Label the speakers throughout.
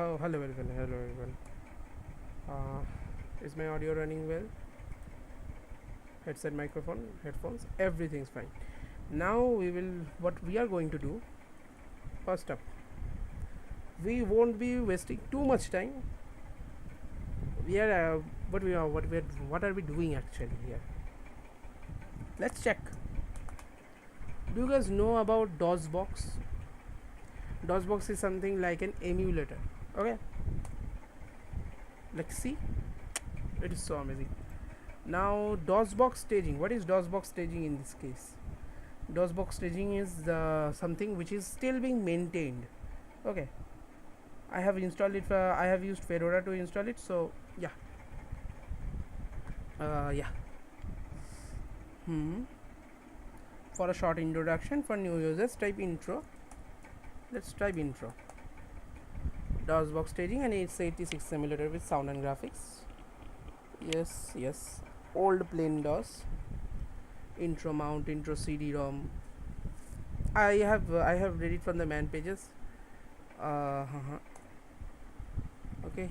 Speaker 1: Oh, hello everyone. Hello everyone. Uh, is my audio running well? Headset, microphone, headphones, everything's fine. Now we will. What we are going to do? First up, we won't be wasting too much time. We are. What we are. What we are. What are we doing actually here? Let's check. Do you guys know about Dosbox? Dosbox is something like an emulator. Okay. Like see, it is so amazing. Now Dosbox staging. What is Dosbox staging in this case? Dosbox staging is something which is still being maintained. Okay, I have installed it. I have used Fedora to install it. So yeah, yeah. Hmm. For a short introduction for new users, type intro. Let's type intro. Dosbox staging and it's 86 simulator with sound and graphics. Yes, yes. Old plain DOS. Intro mount, intro CD-ROM. I have read it from the man pages. Okay,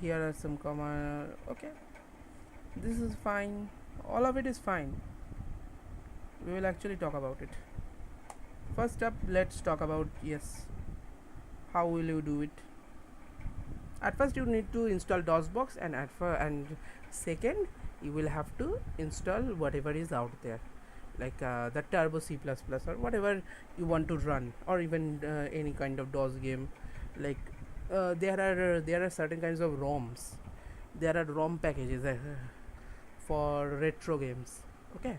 Speaker 1: here are some command. Okay, this is fine. All of it is fine. We will actually talk about it. First up, let's talk about yes. How will you do it? At first, you need to install DOSBox, and second, you will have to install whatever is out there, like the Turbo C++ or whatever you want to run, or even any kind of DOS game. Like there are certain kinds of ROMs. There are ROM packages for retro games. Okay,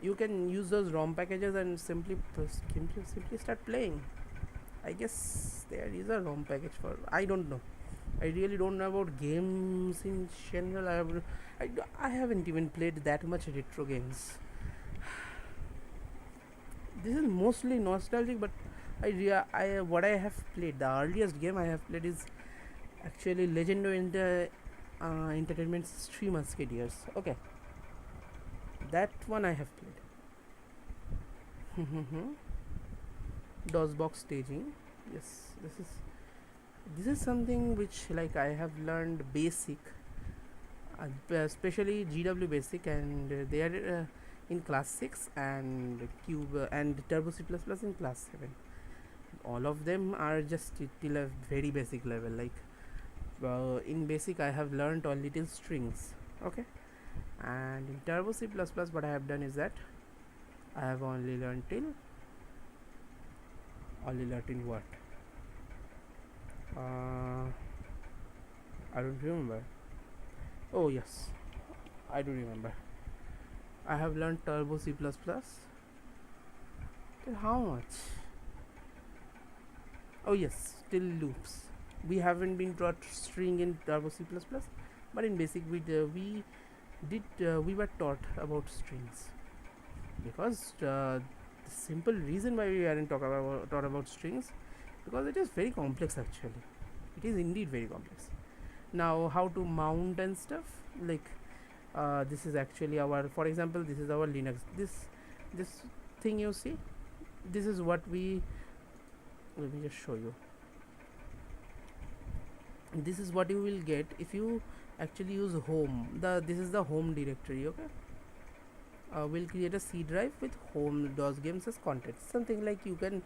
Speaker 1: you can use those ROM packages and simply start playing. I guess there is a ROM package for. I don't know. I really don't know about games in general. I haven't even played that much retro games. This is mostly nostalgic, but I what I have played. The earliest game I have played is actually Legend of Entertainment's Three Musketeers. Okay, that one I have played. DOSBox staging. Yes, this is something which like I have learned basic, especially GW basic, and they are in class 6 and cube and turbo C++ in class 7. All of them are just till a very basic level. Like in basic I have learned only till strings. Okay, and in turbo C++ what I have done is that I have only learned till what, uh, I don't remember. Oh yes, I do remember. I have learned turbo C++. Till how much? Oh yes, till loops. We haven't been taught string in turbo C++, but in basic we were taught about strings, because the simple reason why we aren't taught about strings, because it is very complex actually. It is indeed very complex. Now how to mount and stuff, like this is actually our, for example, this is our Linux. This thing you see, this is what we, let me just show you. This is what you will get if you actually use home. This is the home directory. Okay, we'll create a C drive with home DOS games as content, something like you can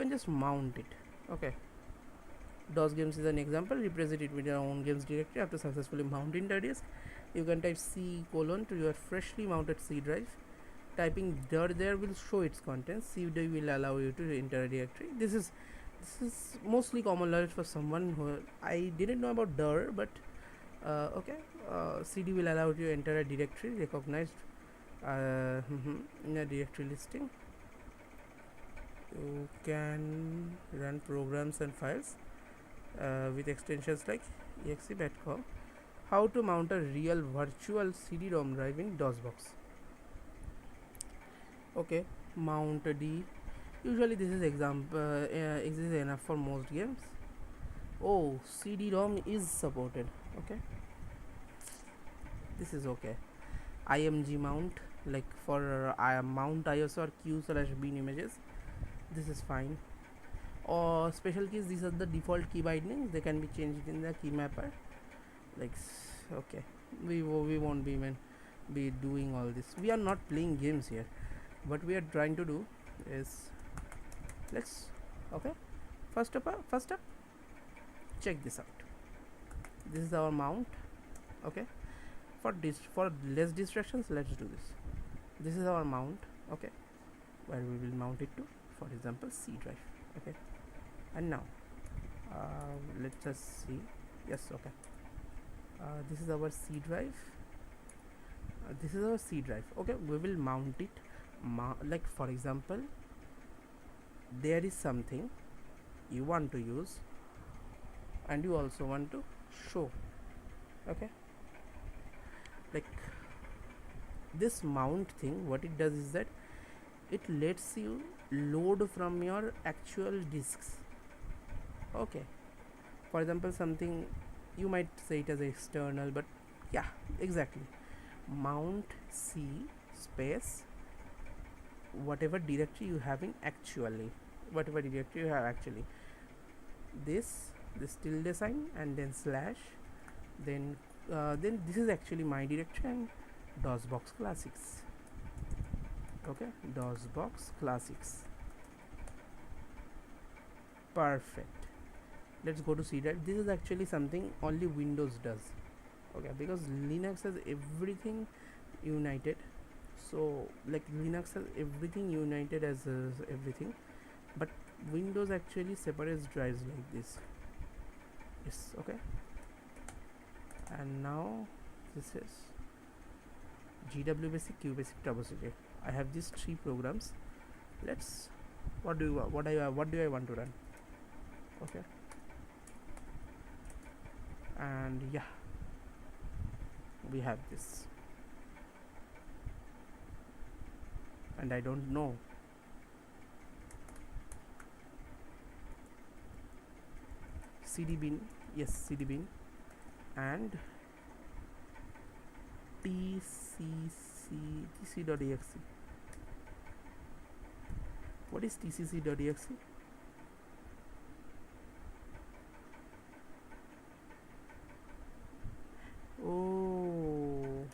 Speaker 1: just mount it. Okay, DOS games is an example. Represent it with your own games directory. After successfully mounting the disk, you can type C colon to your freshly mounted C drive. Typing dir there will show its contents. CD will allow you to enter a directory. This is mostly common knowledge for someone who, I didn't know about dir, but okay. CD will allow you to enter a directory recognized in a directory listing. You can run programs and files with extensions like exe.com. How to mount a real virtual CD-ROM drive in DOSBox. Okay, mount D. Usually this is enough for most games. Oh, CD-ROM is supported. Okay, this is okay. IMG mount, like for mount ISO or Q/bin images. This is fine. or special keys, these are the default key bindings, they can be changed in the key mapper. Like okay, we won't be even be doing all this. We are not playing games here. What we are trying to do is, let's okay, first up check this out. This is our mount. Okay, for less distractions, let's do this. This is our mount. Okay, where we will mount it to, for example, C drive. Okay, and now let's just see. Yes, okay, this is our C drive. This is our C drive. Okay, we will mount it like for example, there is something you want to use and you also want to show. Okay, like this mount thing, what it does is that it lets you load from your actual disks. Okay, for example, something you might say it as external, but yeah, exactly, mount C space whatever directory you having actually, whatever directory you have actually, this tilde sign and then slash, then this is actually my directory and Dosbox classics. Okay, Dosbox classics, perfect. Let's go to C drive. This is actually something only Windows does. Okay, because Linux has everything united. So like Linux has everything united as everything, but Windows actually separates drives like this. Yes, okay. And now this is GW basic, Q basic, troubleshooter. I have these 3 programs. Let's what do I want to run? Okay, and yeah, we have this, and I don't know. CD bin, yes, CD bin, and tcc.exe. What is tcc.exe? Oh,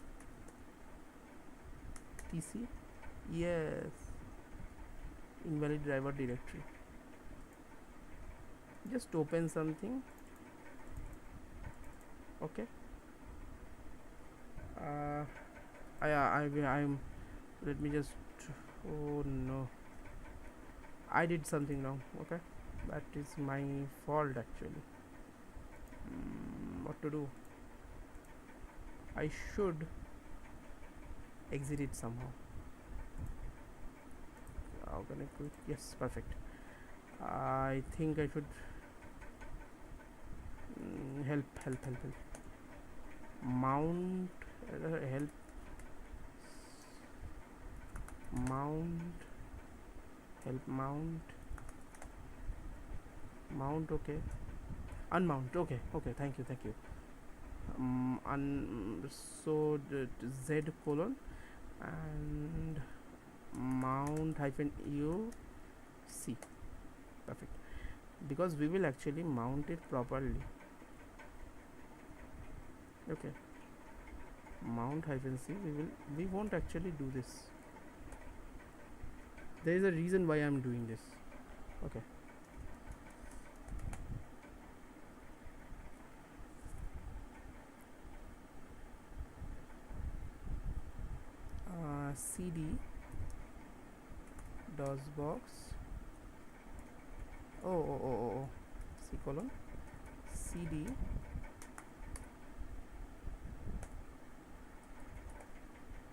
Speaker 1: tc, yes, invalid driver directory. Just open something. Okay, I'm let me just, oh no, I did something wrong. Okay, that is my fault actually. What to do? I should exit it somehow. How can I quit? Yes, perfect. I think I should help mount help mount help mount. Okay, unmount. Okay, thank you. So the z colon and mount hyphen u c, perfect, because we will actually mount it properly. Okay, mount hyphen c, we won't actually do this. There is a reason why I'm doing this. Okay, cd Dosbox, oh, c colon cd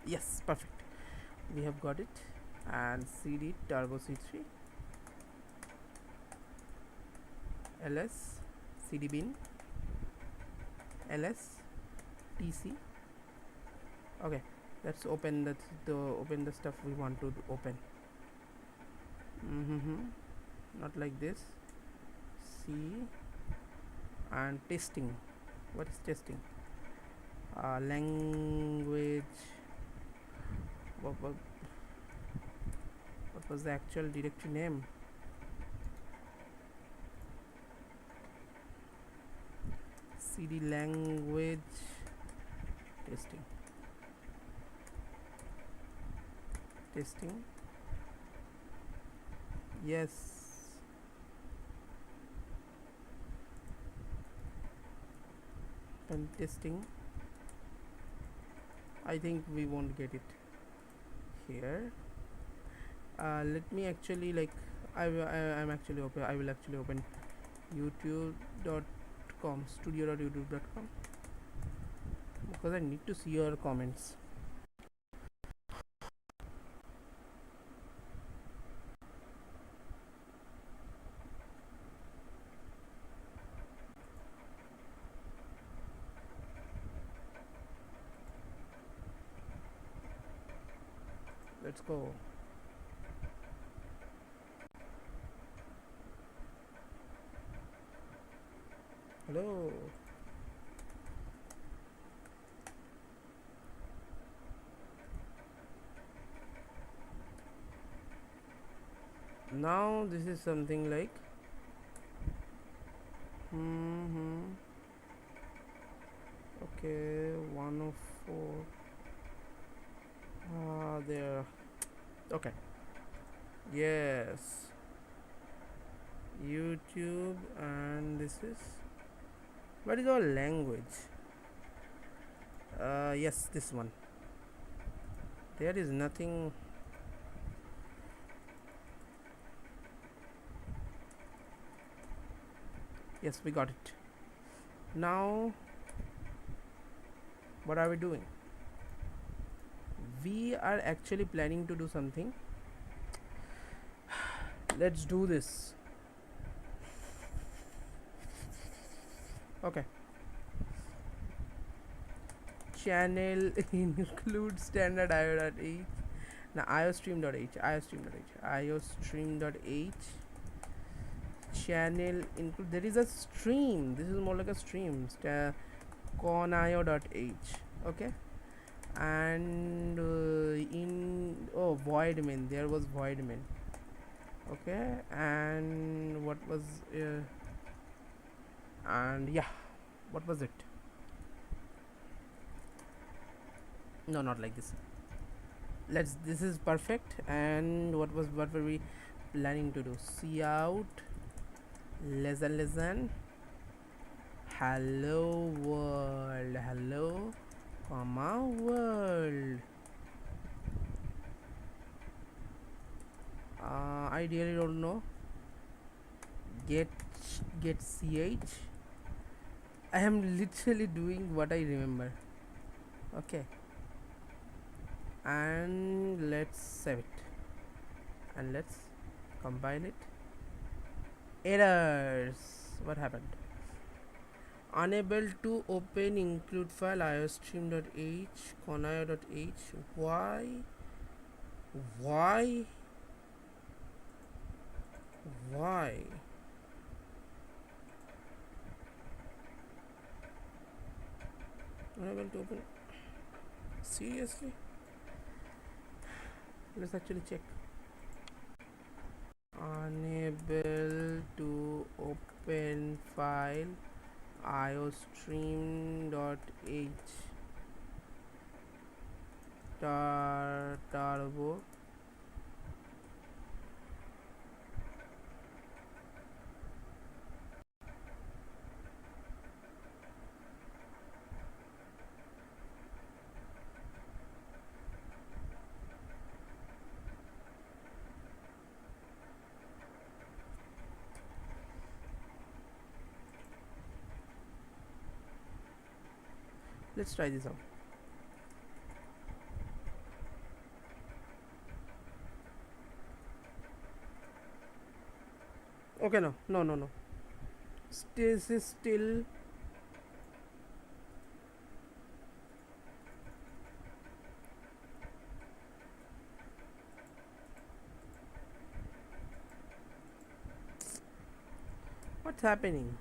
Speaker 1: yes, perfect, we have got it, and cd turbo c3 ls cd bin ls tc. Okay, let's open open the stuff we want to open. Not like this. C and testing. What is testing? Language. What was the actual directory name? cd language testing. Yes, pen testing. I think we won't get it here. Let me actually like I'm actually open. I will actually open youtube.com studio.youtube.com because I need to see your comments. Let's go. Hello. Now this is something like okay, 104. There. Okay. Yes. YouTube, and this is what is our language? Yes, this one. There is nothing. Yes, we got it. Now, what are we doing? We are actually planning to do something. Let's do this. Okay. Channel include standard IO.h. Now iostream.h, iostream.h. Channel include. There is a stream. This is more like a stream. conio.h. Okay. And in void main, there was void main. Okay. And what was and yeah, what was it? No, not like this. This is perfect. And what were we planning to do? See out listen hello world, hello comma world. I really don't know. Get ch. I am literally doing what I remember. Okay. And let's save it and let's compile it. Errors. What happened? Unable to open include file iostream.h, conio.h. Why? Unable to open. Seriously? Let's actually check. Unable to open file iostream.h turbo. Let's try this out. Okay, no. This is still what's happening?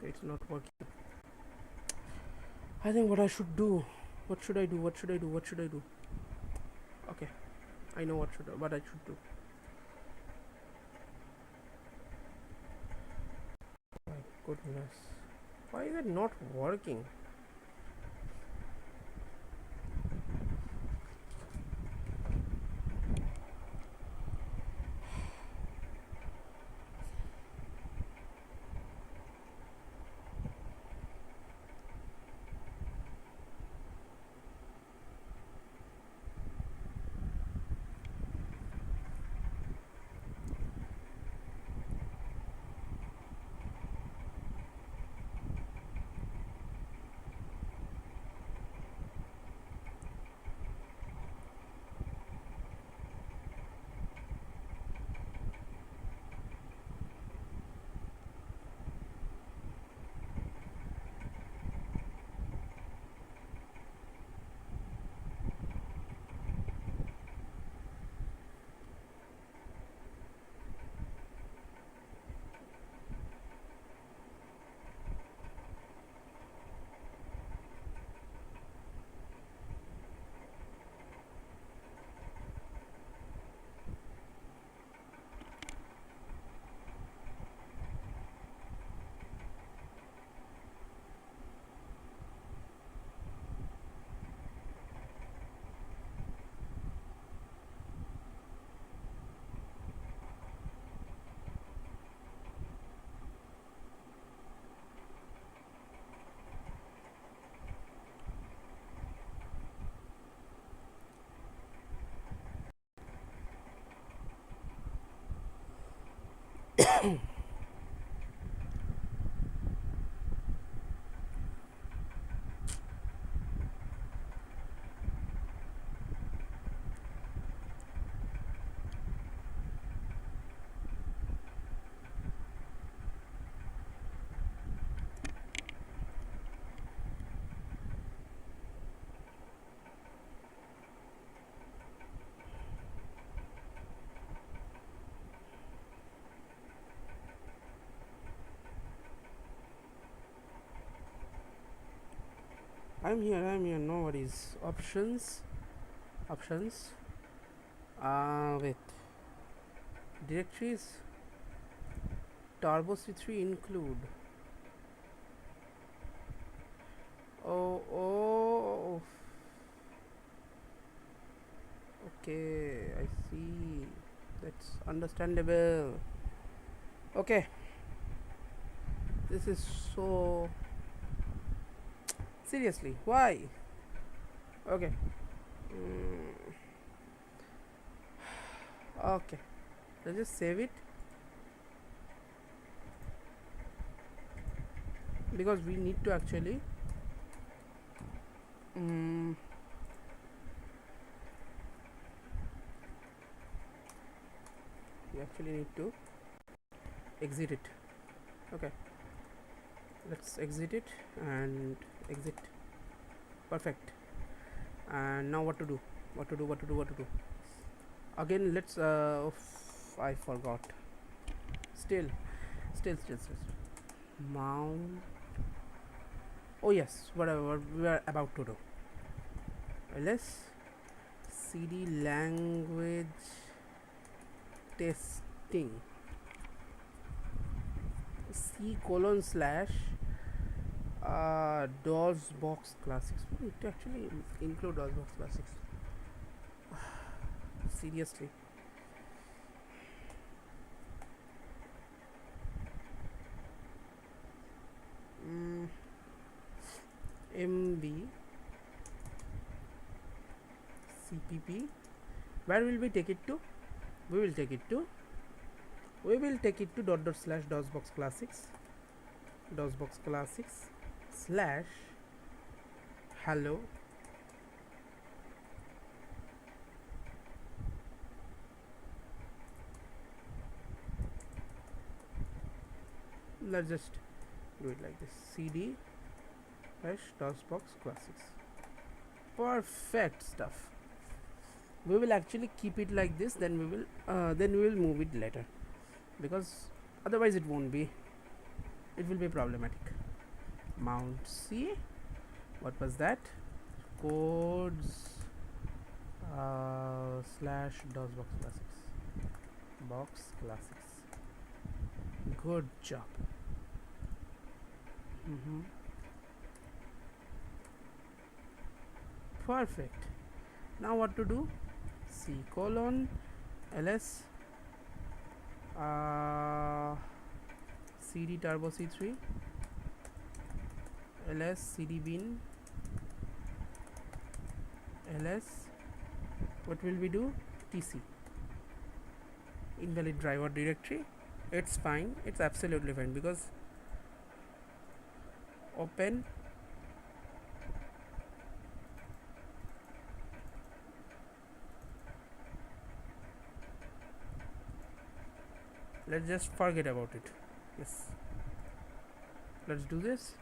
Speaker 1: It's not working. I think what I should do. What should I do? What should I do? What should I do? Okay, I know what I should do. My goodness, why is it not working? I'm here, no worries. Options. Wait. Directories. Turbo C3 include. Oh. Okay, I see. That's understandable. Okay. This is so. Seriously, why? Okay. Okay. Let's just save it because we need to actually we actually need to exit it. Okay, let's exit it and exit. Perfect. And now what to do? Again, let's I forgot. Still mount. Oh yes, whatever we are about to do. Ls cd language testing c:/. Dosbox classics. We need to actually include Dosbox classics. Seriously. MB CPP. Where will we take it to? We will take it to /dosbox classics / hello. Let's just do it like this. CD / Dosbox classics. Perfect stuff. We will actually keep it like this, then we will move it later, because otherwise it it will be problematic. Mount C. What was that? Codes slash Dosbox classics. Box classics. Good job. Perfect. Now what to do? C colon ls cd turbo c3 ls cd bin ls. What will we do? tc invalid driver directory. It's fine, it's absolutely fine, because open let's just forget about it. Yes, let's do this.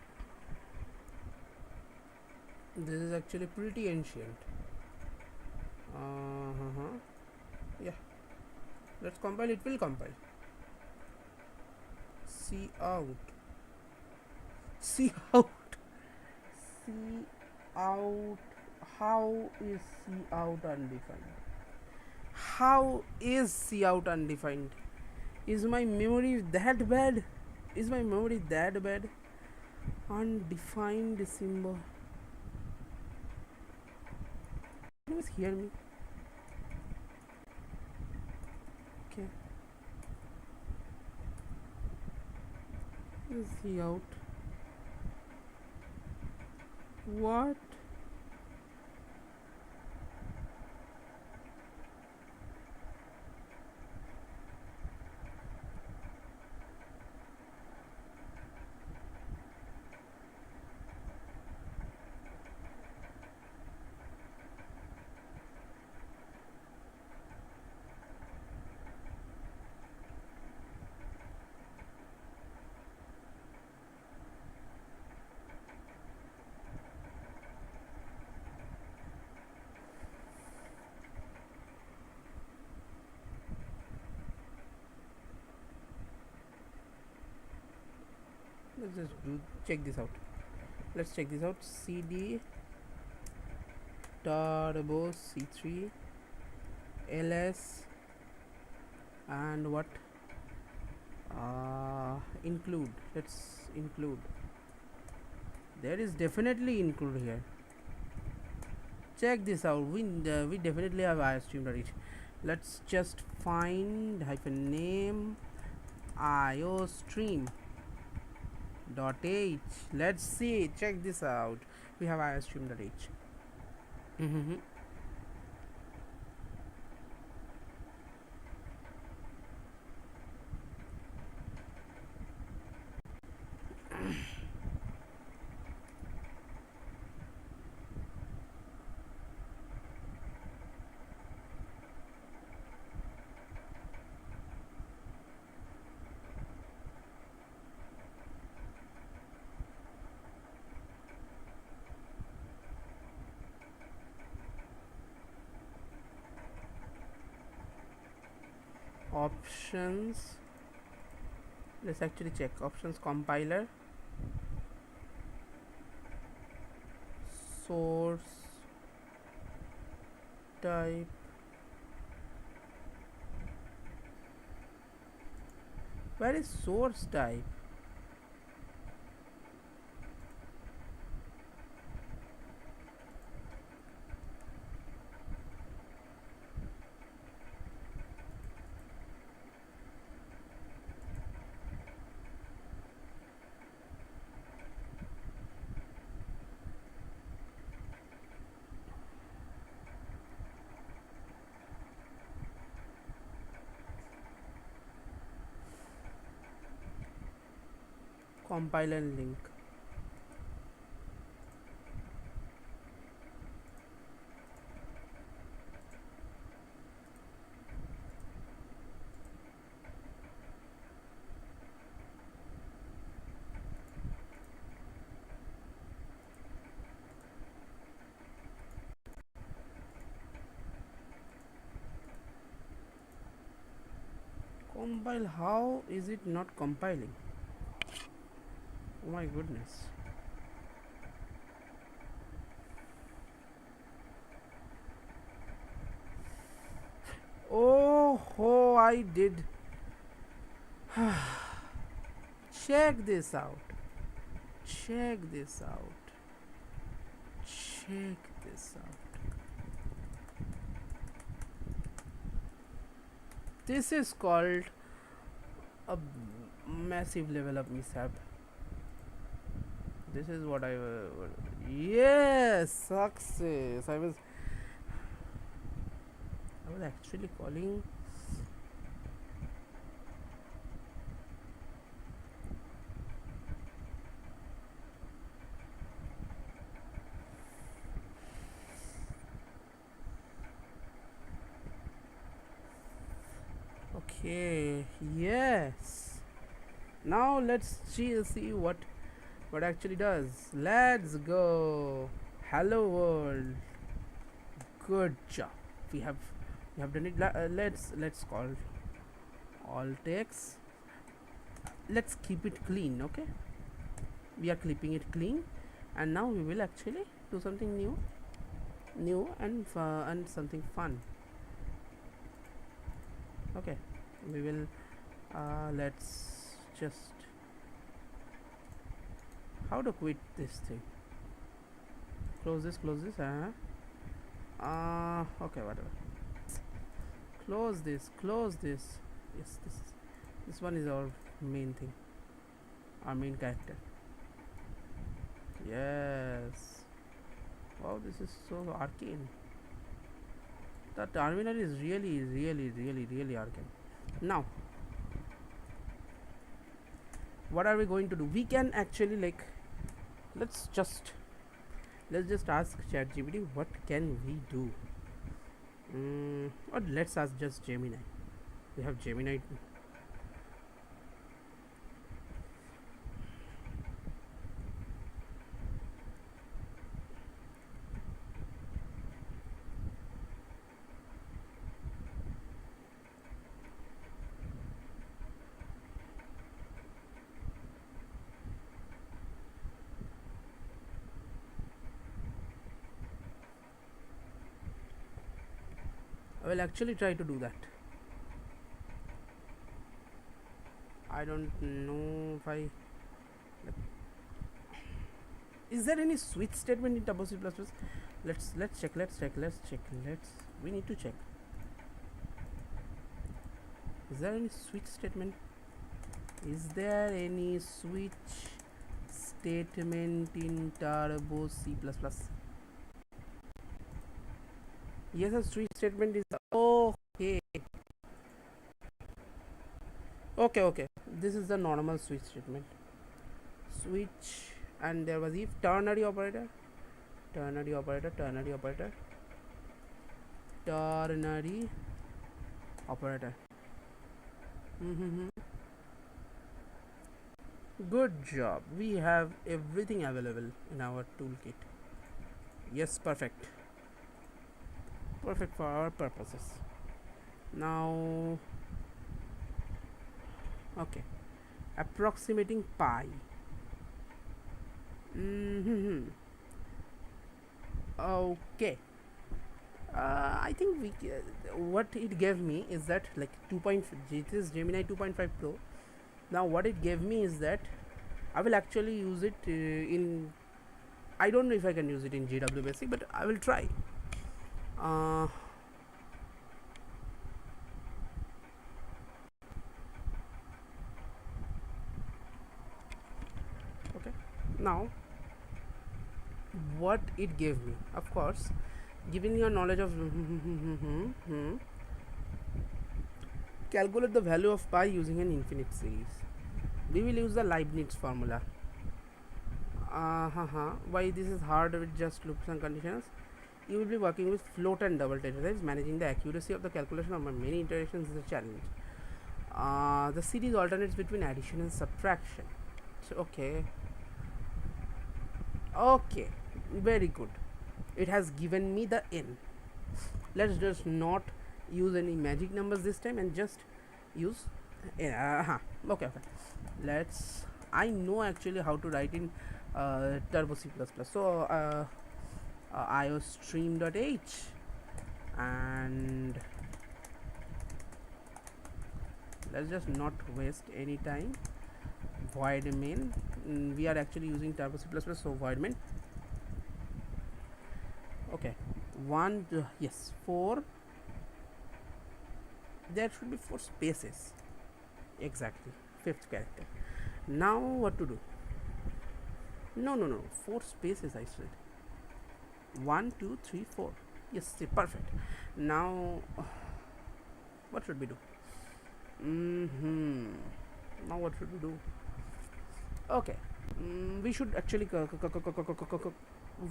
Speaker 1: This is actually pretty ancient. Yeah, let's compile. It will compile. See out, see out, see out. How is see out undefined? How is see out undefined? Is my memory that bad? Is my memory that bad? Undefined symbol. Can you guys hear me? Okay. Is he out? What? Let's just check this out. Let's check this out. CD turbo c3 ls and what include. Let's include. There is definitely include here. Check this out. We definitely have iostream.h. Let's just find hyphen name iostream.h. Let's see. Check this out. We have iostream.h. Options. Let's actually check options. Compiler, source type, where is source type? Compiler link. Compile. How is it not compiling? Oh my goodness. Oh, I did. Check this out. Check this out. Check this out. This is called a massive level of mishap. This is what I yes, success. I was actually calling. Okay, yes. Now let's see what actually does. Let's go. Hello world. Good job. We have we have done it. Let's call all text. Let's keep it clean. Okay, we are keeping it clean, and now we will actually do something new and something fun. Okay, we will let's just how to quit this thing. Close this. Okay, whatever. Close this. Yes, this one is our main thing, our main character. Yes. Wow, this is so arcane. The terminal is really arcane. Now, what are we going to do? We can actually like let's just ask ChatGPT what can we do. Or let's ask just Gemini. We have Gemini. I will actually try to do that. I don't know if I. Is there any switch statement in Turbo C++? Let's check. We need to check. Is there any switch statement? Is there any switch statement in Turbo C++? Yes, a switch statement is okay. Okay. This is the normal switch statement. Switch, and there was if ternary operator. Ternary operator. Good job. We have everything available in our toolkit. Yes, perfect for our purposes. Now, okay, approximating pi. Okay, I think what it gave me is that like 2. This is Gemini 2.5 Pro. Now what it gave me is that I will actually use it in. I don't know if I can use it in GW Basic, but I will try. Okay, now what it gave me, of course, given your knowledge of calculate the value of pi using an infinite series. We will use the Leibniz formula. Why this is hard with just loops and conditions? You will be working with float and double exercise. Managing the accuracy of the calculation of many iterations is a challenge. The series alternates between addition and subtraction. So, okay, very good. It has given me the n. Let's just not use any magic numbers this time and just use okay. Let's I know actually how to write in turbo C++. So iostream.h, and let's just not waste any time. Void main, we are actually using turbo C++, so void main. Okay, one, yes, 4, there should be 4 spaces, exactly, 5th character. Now what to do? No, 4 spaces I said. 1 2 3 4. Yes, see, perfect. Now what should we do? Now what should we do? Okay, we should actually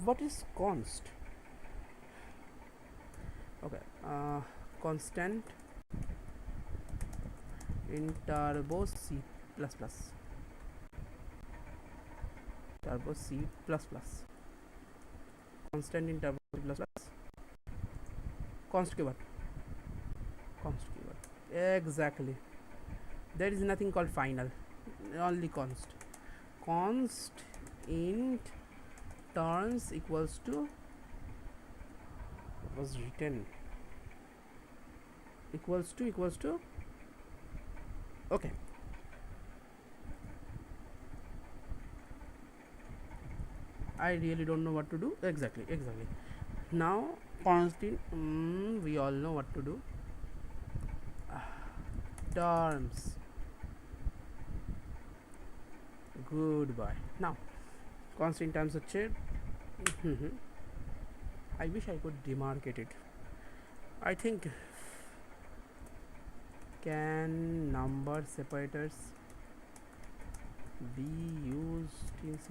Speaker 1: what is const? Okay, constant in turbo C++, turbo C++, constant in turbo C++, const keyword, const keyword, exactly. There is nothing called final, only const int turns equals to, what was written, equals to okay, I really don't know what to do. Exactly. Now constant, we all know what to do. Terms, goodbye. Now constant terms হচ্ছে I wish I could demarcate it. I think, can number separators be used in C++?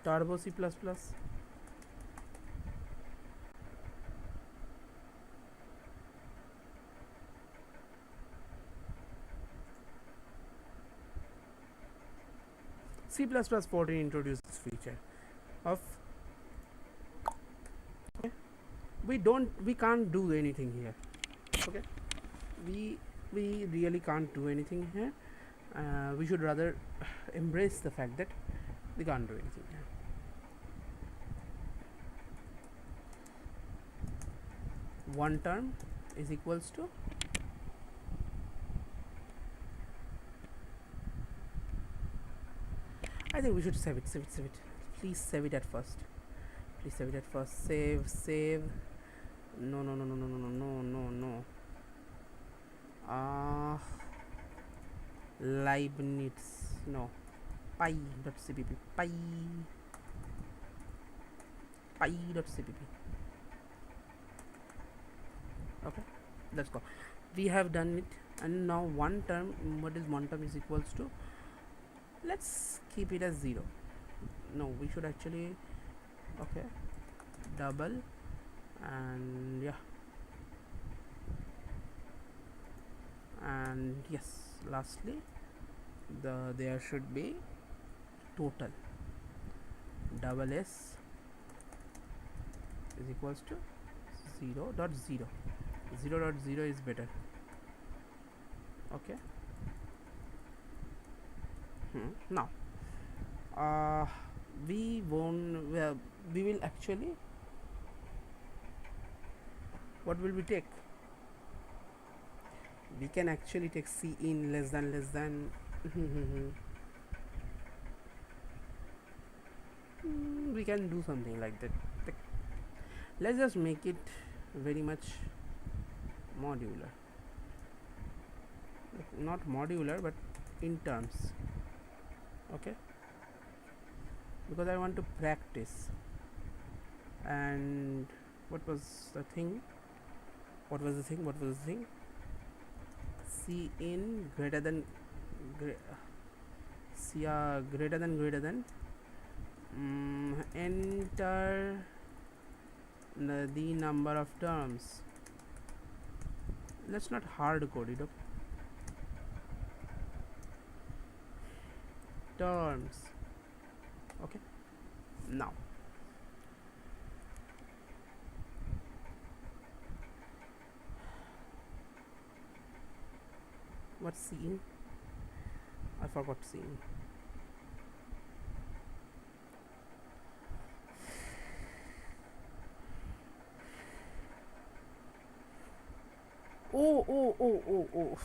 Speaker 1: Turbo C++, C++ 14 introduced this feature of, okay, we can't do anything here. Okay, we really can't do anything here. We should rather embrace the fact that we can't do anything here. One term is equals to, I think we should save it. Please save it at first. Save. No. Leibniz, no. Pi.cpp, pi.cpp. Okay, let's go. We have done it, and now one term, what is one term is equals to, let's keep it as 0. No, we should actually, okay, double, and yeah, and yes, lastly there should be total, double s is equals to 0.0. 0.0 is better. Okay, now we will actually, what will we take? We can actually take C in less than we can do something like that. Let's just make it very much modular, not modular but in terms. Okay, because I want to practice. And what was the thing? C in greater than enter the number of terms. Let's not hard code it. Terms. Okay, now What's scene? I forgot scene. Oh.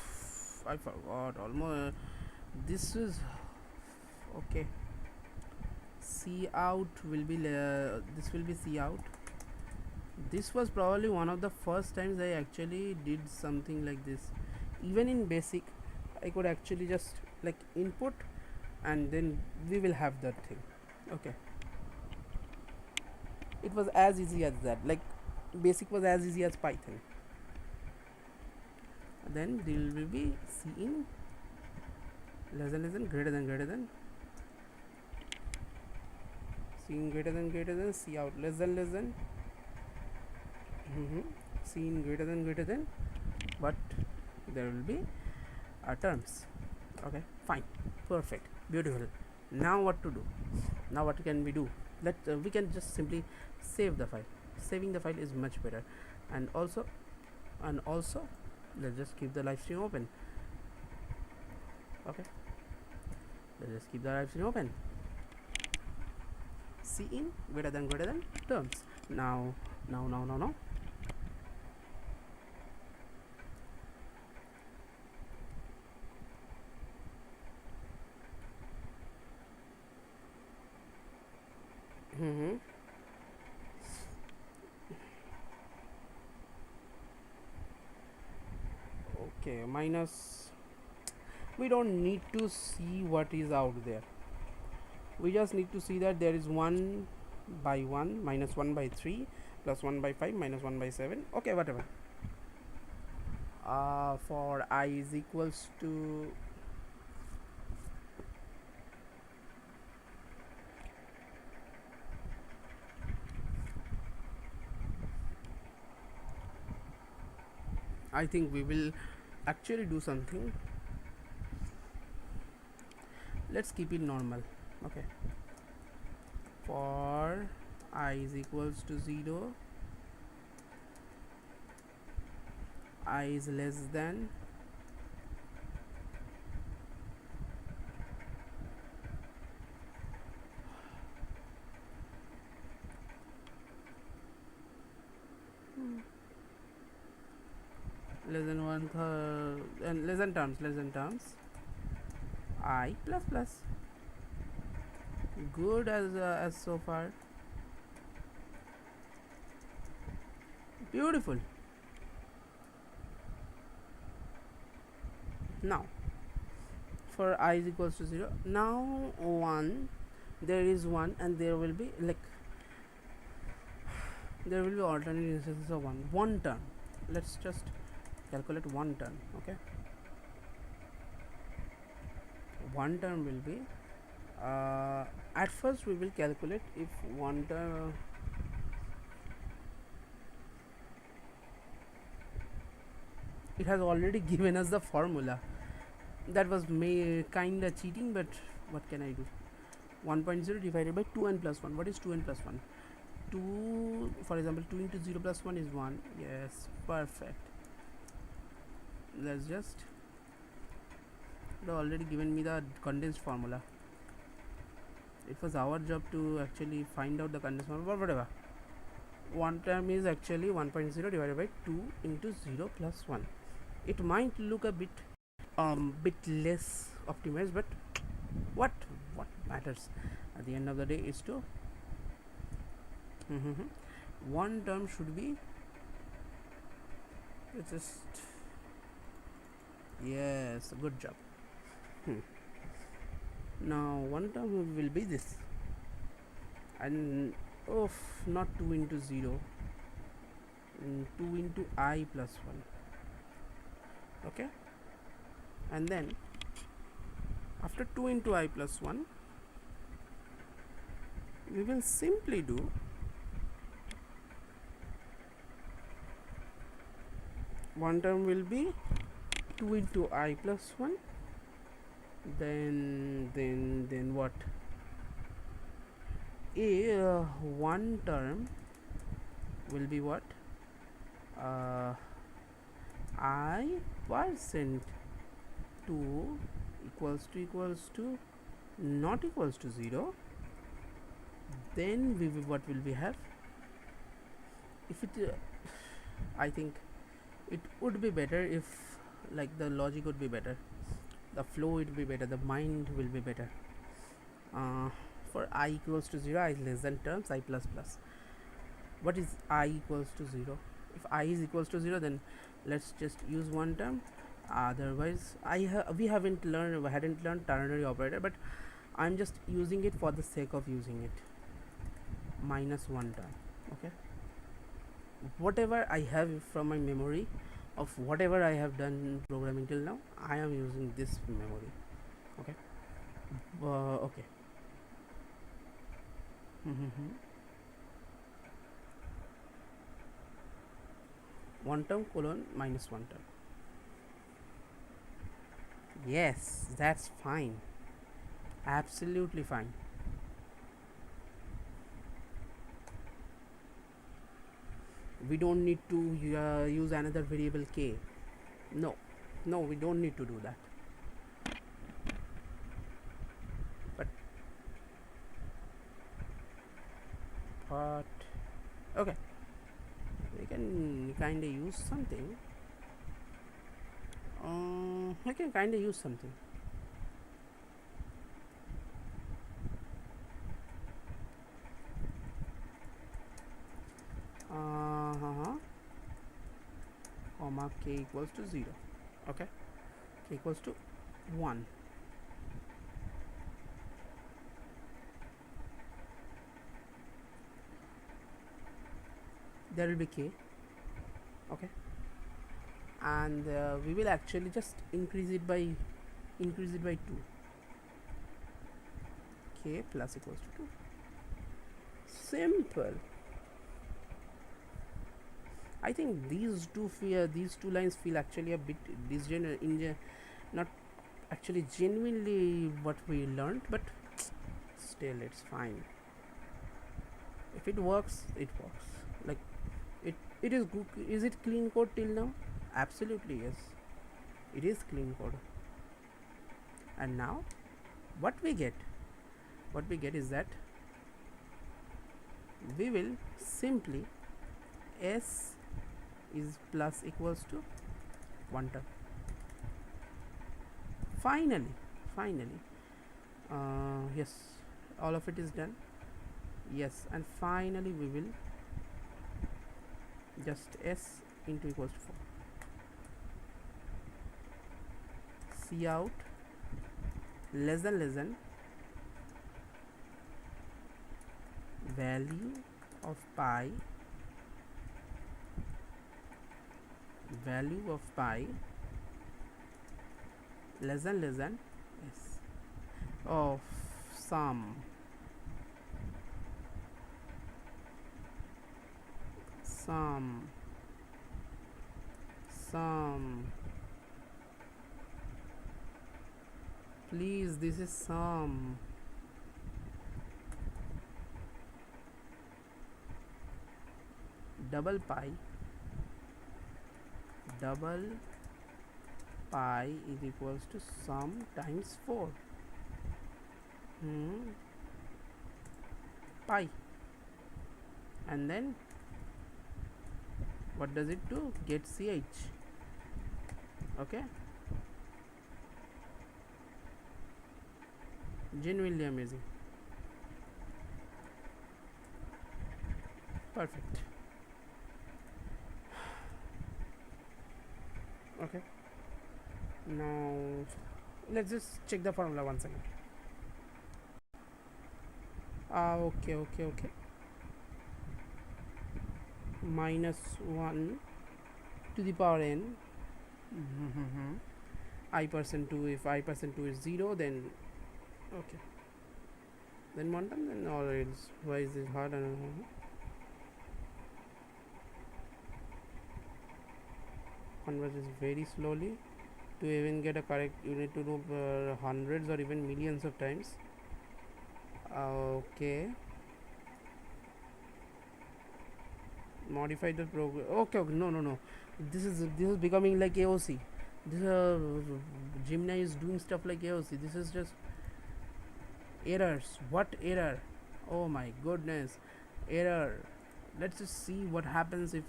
Speaker 1: I forgot almost. This is okay. See out will be this will be see out. This was probably one of the first times I actually did something like this. Even in basic, I could actually just like input and then we will have that thing. Okay, it was as easy as that. Like basic was as easy as Python. Then there will be cin less than greater than cin greater than c out less than cin greater than, but there will be terms. Okay, fine, perfect, beautiful. Now what to do? Now what can we do? Let we can just simply save the file. Saving the file is much better. And also let's just keep the live stream open. Okay, let's just keep the live stream open. Cin greater than terms. Now okay, minus, we don't need to see what is out there. We just need to see that there is 1 by 1 minus 1 by 3 plus 1 by 5 minus 1 by 7. Okay, whatever. For I is equals to I think we will actually do something. Let's keep it normal. Okay, for I is equals to 0, I is less than less than one third and less than terms I plus plus. Good as so far. Beautiful. Now for I is equals to 0, now 1, there is 1 and there will be alternate instances of one term. Let's just calculate one term. Okay, one term will be at first we will calculate if one term it has already given us the formula. That was kinda cheating, but what can I do? 1.0 divided by 2n plus 1. What is 2n plus 1? 2, for example, 2 into 0 plus 1 is 1. Yes, perfect. Let's just, it already given me the condensed formula. It was our job to actually find out the condensed formula, but whatever. One term is actually 1.0 divided by 2 into 0 plus 1. It might look a bit less optimized, but what matters at the end of the day is to one term should be, it's just, yes, good job. Now one term will be this, and not 2 into 0, 2 into I plus 1. Okay, and then after 2 into I plus 1, we will simply do one term will be 2 into I plus 1, then what, one term will be what, I percent 2 equals to not equals to 0, then what will we have? If it I think it would be better if, like, the logic would be better, the flow would be better, the mind will be better. uh, for I equals to 0, I less than terms, I plus plus. What is I equals to 0? If I is equals to 0, then let's just use one term. Otherwise we hadn't learned ternary operator, but I'm just using it for the sake of using it. Minus one term. Okay, whatever I have from my memory of whatever I have done programming till now, I am using this memory. Okay. Okay. One term colon minus one term. Yes, that's fine. Absolutely fine. We don't need to use another variable k. No, we don't need to do that. But okay, we can kind of use something. I can kind of use something. Comma k equals to 0. Okay, k equals to 1. There will be k. Okay, and we will actually just increase it by 2. K plus equals to 2. Simple. I think these two lines feel actually a bit not actually genuinely what we learned, but still it's fine. If it works, it works. Like, it is good. Is it clean code till now? Absolutely yes, it is clean code. And now what we get is that we will simply s is plus equals to 1 term. Finally, yes, all of it is done. Yes, and finally we will just s into equals to 4. C out less than value of pi less than s of sum please, this is sum. Double pi is equals to sum times 4 pi, and then what does it do? Get ch. Okay, genuinely amazing. Perfect. Okay, now let's just check the formula once again. Okay, minus 1 to the power n I percent 2. If I percent 2 is 0, then okay, then 1 term, then or else. Why is this hard? Converges very slowly. To even get a correct, you need to do hundreds or even millions of times. Okay, modify the program. Okay, no, this is becoming like AOC. This Gemini is doing stuff like AOC. This is just errors. What error? Oh my goodness, error. Let's just see what happens if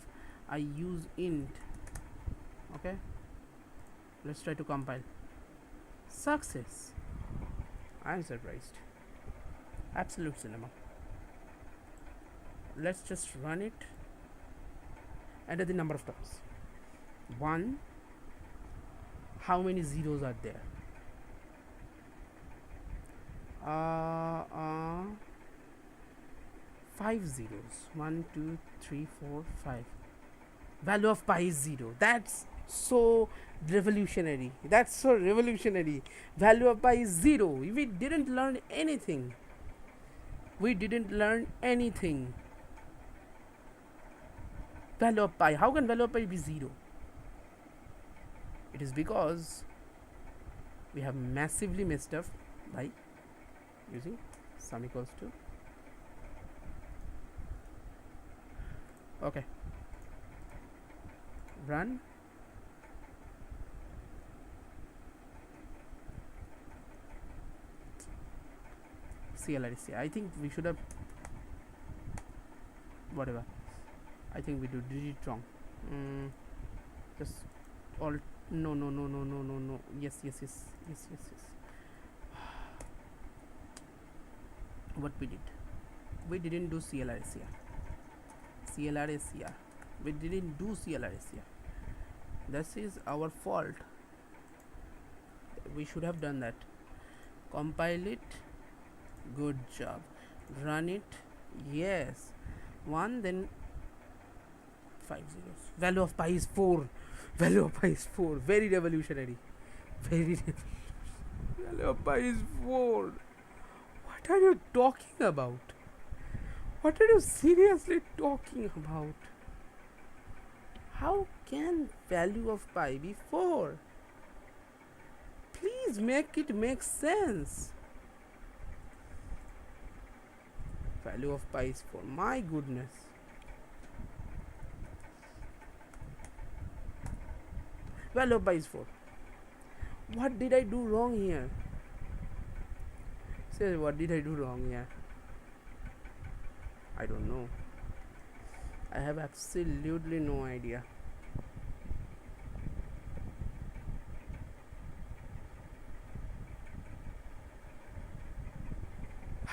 Speaker 1: I use int. Okay, let's try to compile. Success. I'm surprised. Absolute cinema. Let's just run it. Enter the number of terms. 1. How many zeros are there? uh, uh 5 zeros. 1 2 3 4 5. Value of pi is 0. That's so revolutionary. That's so revolutionary. Value of pi is 0. We didn't learn anything. We didn't learn anything. Value of pi. How can value of pi be 0? It is because we have massively messed up by using sum equals to. Okay. Run. CLRC. I think we should have. Whatever. I think we did it wrong. Just all. No. Yes. What we did? We didn't do CLRC. We didn't do CLRC. This is our fault. We should have done that. Compile it. Good job. Run it. Yes. 1, then 5 zeros. Value of pi is 4. Value of pi is 4. Very revolutionary. Value of pi is 4. What are you talking about? What are you seriously talking about? How can value of pi be 4? Please make it make sense. Value of pi is 4. My goodness. Value of pi is 4. What did I do wrong here? Say, what did I do wrong here? I don't know. I have absolutely no idea.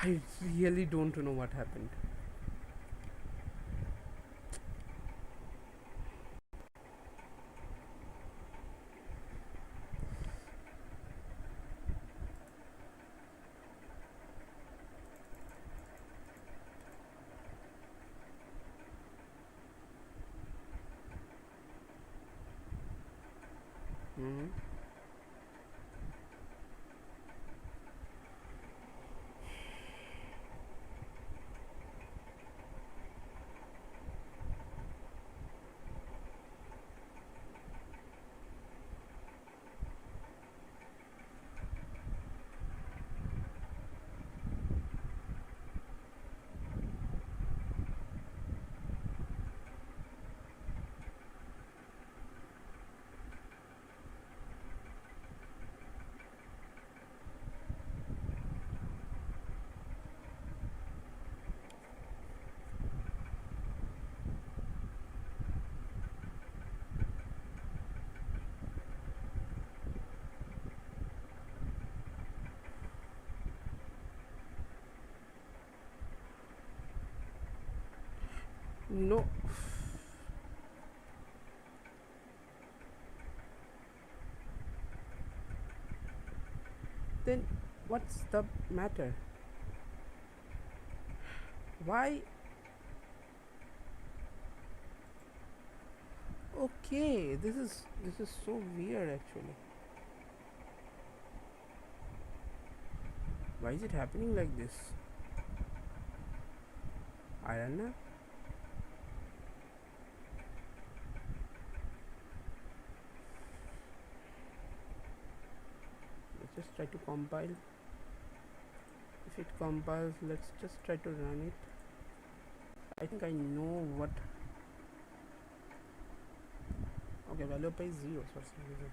Speaker 1: I really don't know what happened. No. Then what's the matter? Why? Okay, this is so weird actually. Why is it happening like this? I don't know. Let's just try to compile. If it compiles, let's just try to run it. I think I know what. Okay, value pi is 0 for some reason.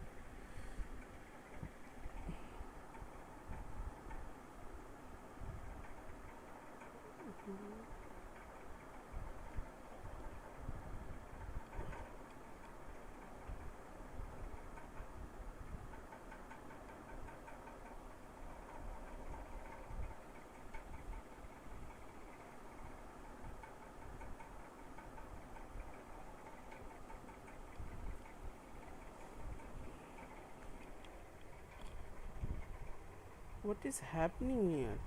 Speaker 1: What is happening here?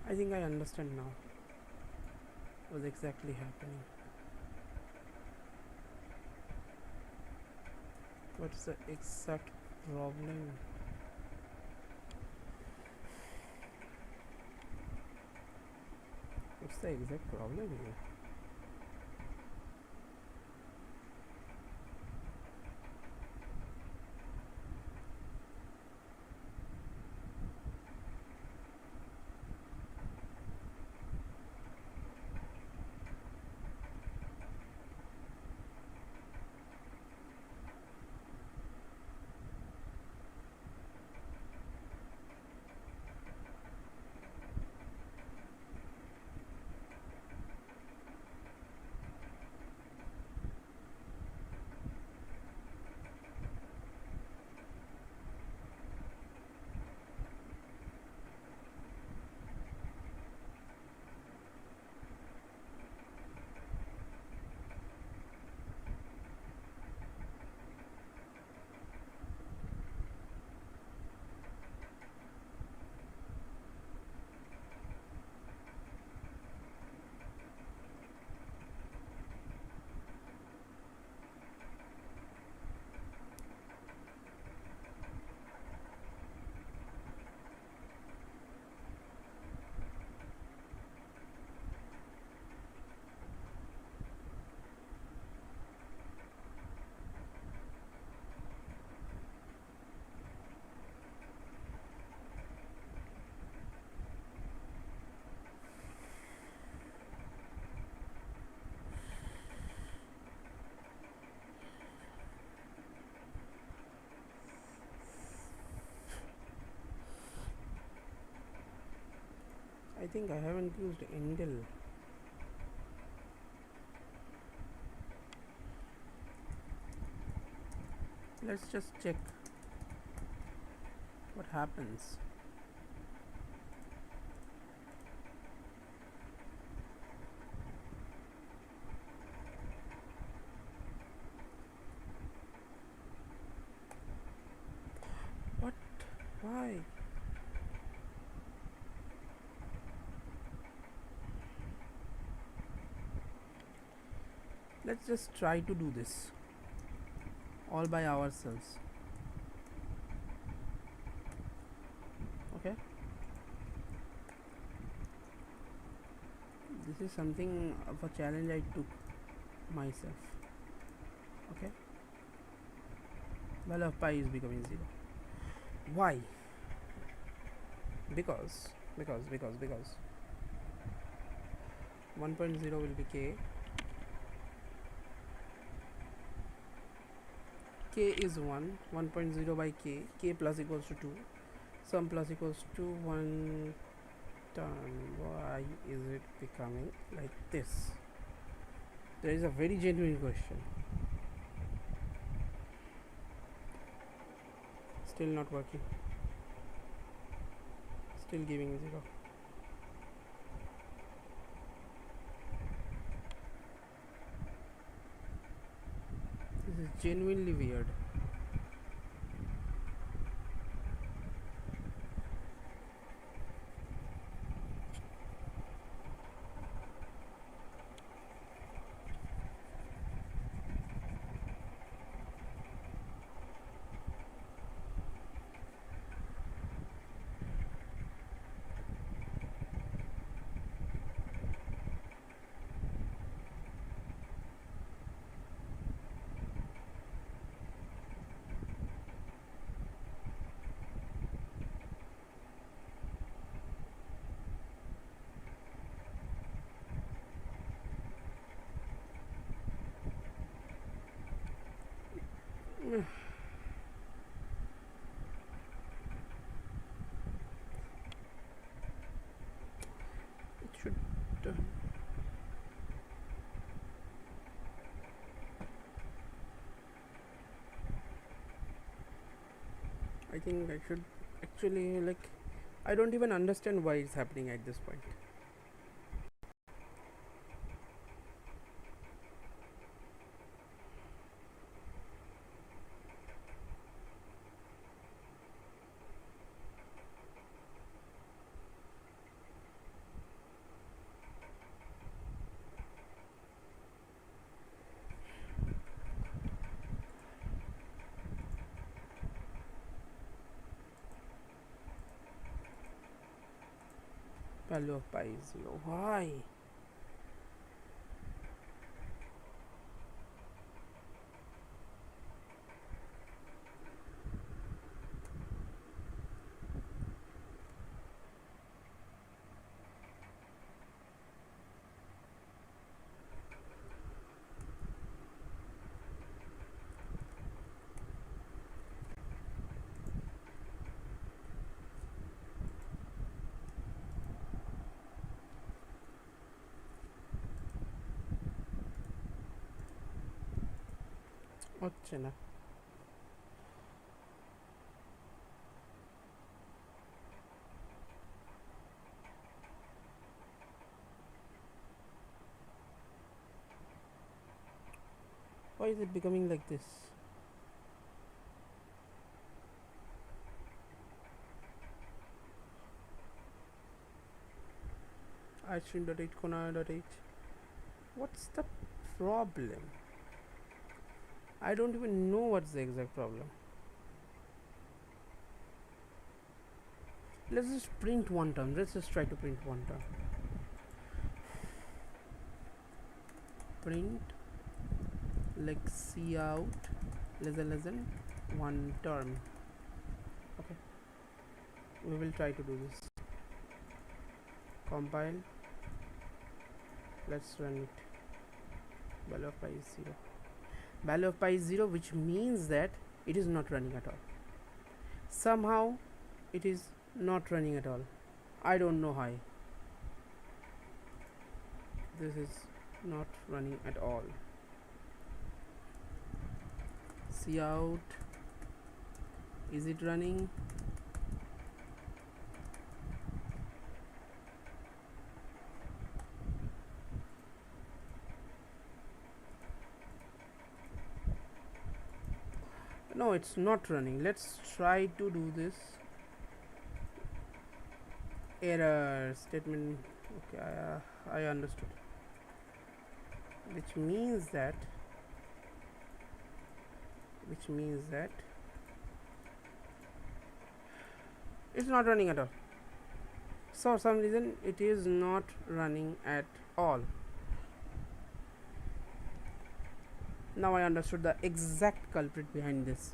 Speaker 1: I think I understand now what's exactly happening. What's the exact problem? What's the exact problem here? I think I haven't used Intel. Let's just check what happens. What? Why? Let's just try to do this all by ourselves. Okay? This is something of a challenge I took myself. Okay? Value of pi is becoming 0. Why? Because 1.0 will be k, k is 1, 1.0 by k plus equals to 2, sum plus equals to 1 term. Why is it becoming like this? There is a very genuine question. Still not working. Still giving 0. This is genuinely weird. It should I think I should actually, like, I don't even understand why it's happening at this point. Value of pi is 0. Why? হচ্ছে না। Why is it becoming like this? iStream.h, Kona.h. What's the problem? I don't even know what's the exact problem. Let's just print one term. Let's just try to print one term. Print like cout less than one term. Okay, we will try to do this. Compile. Let's run it. Value of pi is 0. Value of pi is 0, which means that it is not running at all. Somehow it is not running at all. I don't know why. This is not running at all. Cout, is it running? No, it's not running. Let's try to do this. Error statement. Okay, I understood. Which means that it's not running at all. So for some reason it is not running at all. Now I understood the exact culprit behind this.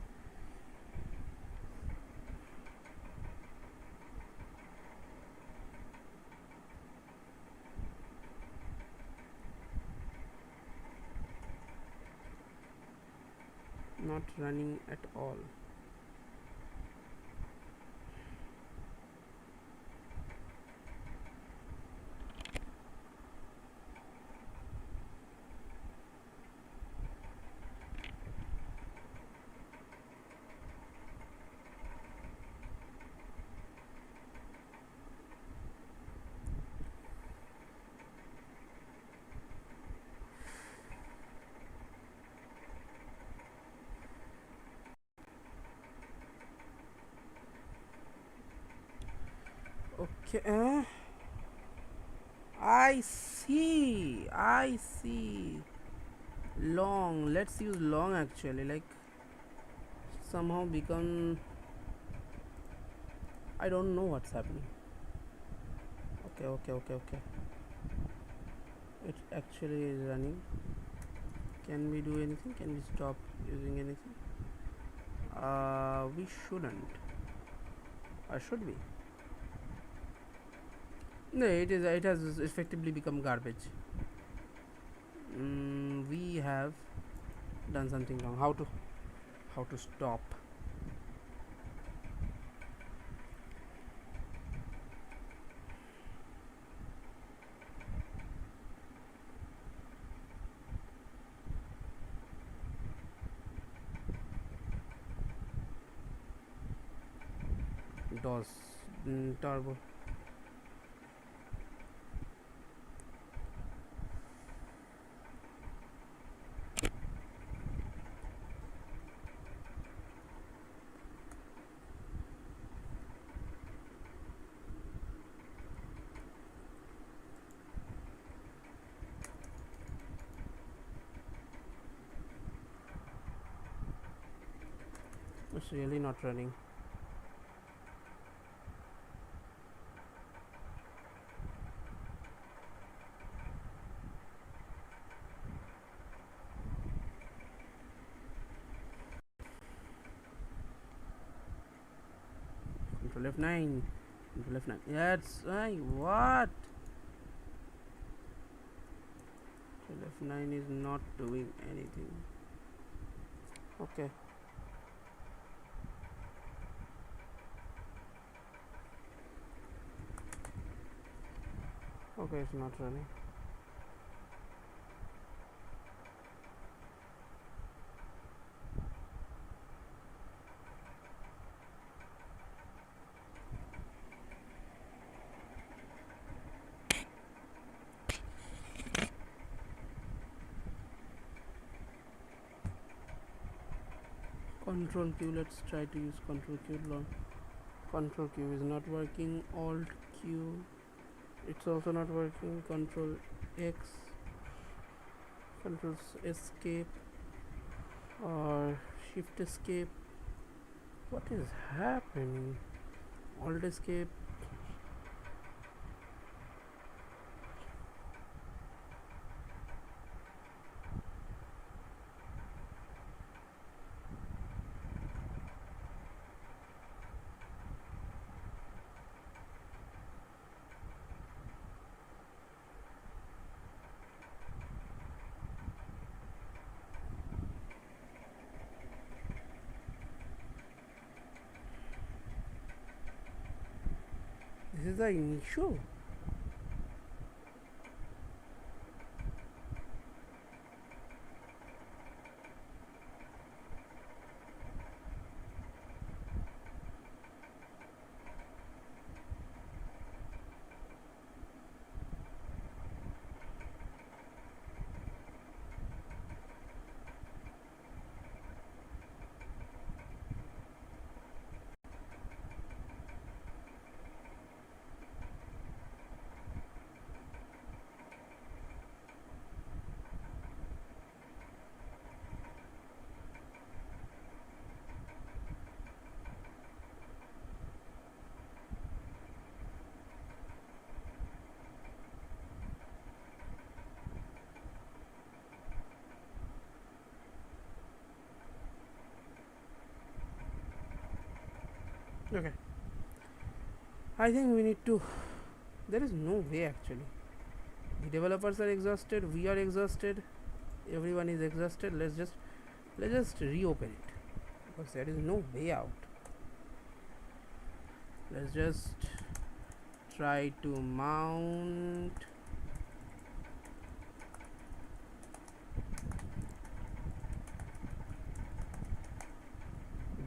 Speaker 1: not running at all. Okay, I see. Long, let's use long actually, like somehow become, I don't know what's happening. Okay. It actually is running. Can we do anything? Can we stop using anything? We shouldn't. Or should we? No, it is. It has effectively become garbage. We have done something wrong. How to stop? DOS turbo. It's really not running. Control F9. Control F9. Yeah, it's what? Control F9 is not doing anything. Okay. Okay, it's not running. Control Q. Let's try to use Control Q. Control Q is not working. Alt Q. It's also not working. Control X. Control Escape or Shift Escape. What is happening? Alt Escape. This is the issue. Okay. I think we need to. There is no way actually. The developers are exhausted. We are exhausted. Everyone is exhausted. Let's just Let's just reopen it because there is no way out. Let's just try to mount.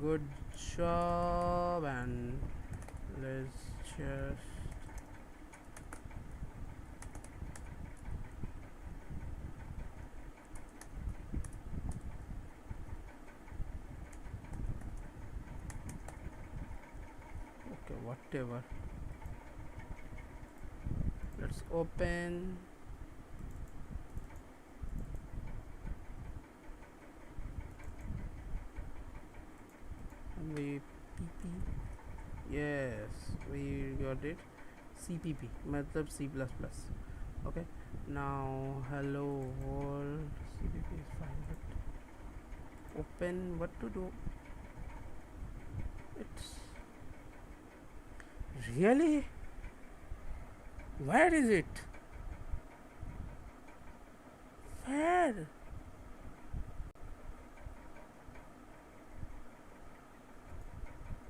Speaker 1: Good job, and let's just okay, whatever. Let's open. We PP. Yes, we got it. CPP, matlab C++. Okay, now hello world. CPP is fine, but open, what to do? It's really, where is it? Where?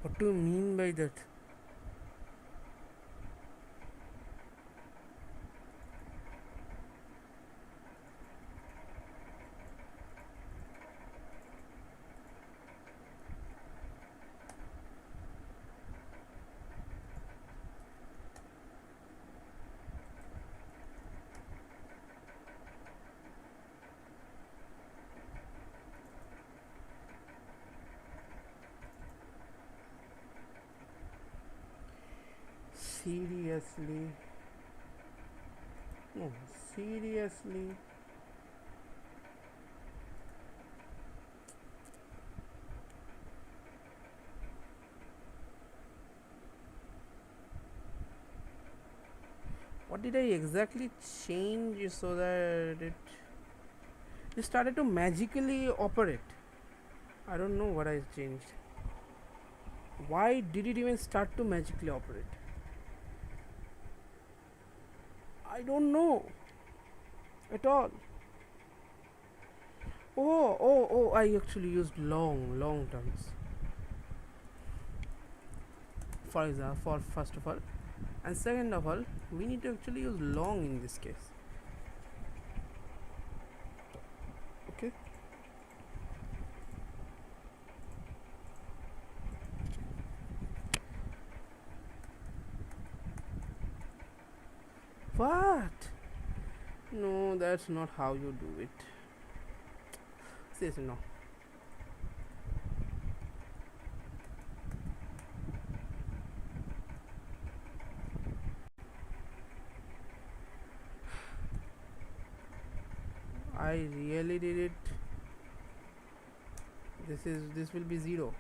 Speaker 1: What do you mean by that? Seriously? No, seriously? What did I exactly change so that it started to magically operate? I don't know what I changed. Why did it even start to magically operate? I don't know at all. Oh, I actually used long terms. For example, for first of all, and second of all, we need to actually use long in this case. Okay. What? No, that's not how you do it. Seriously, no. I really did it. This will be 0.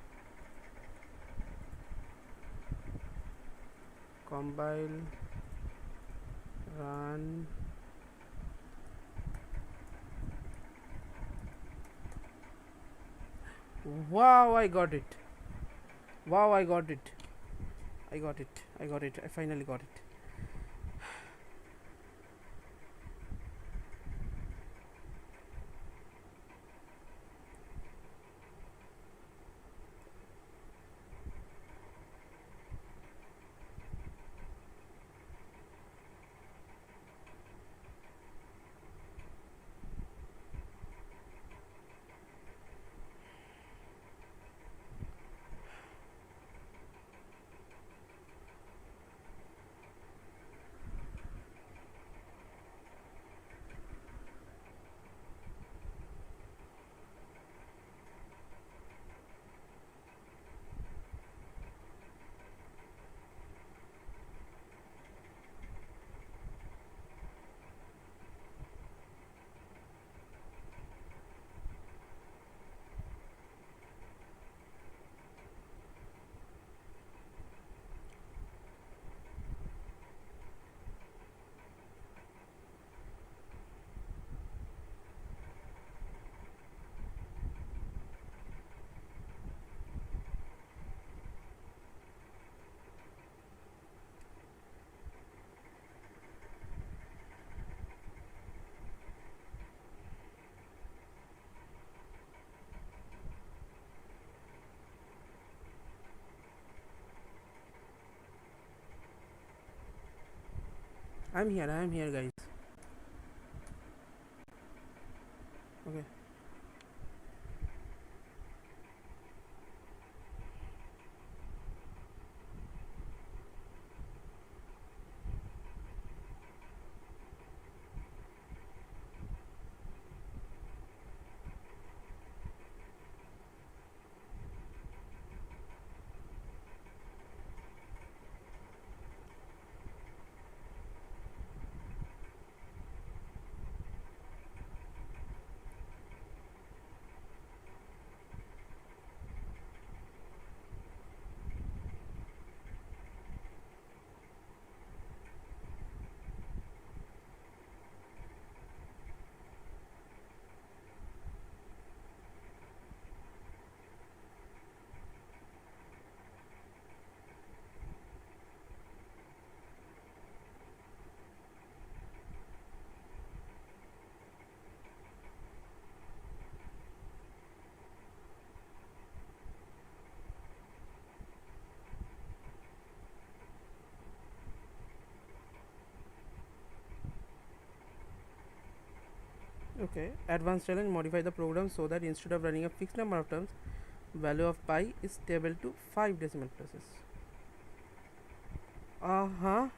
Speaker 1: Compile, run. Wow, I got it. Wow, I got it. I got it. I got it. I finally got it. I'm here, guys. Okay. Okay, advanced challenge, modify the program so that instead of running a fixed number of terms, value of pi is stable to 5 decimal places. Uh-huh.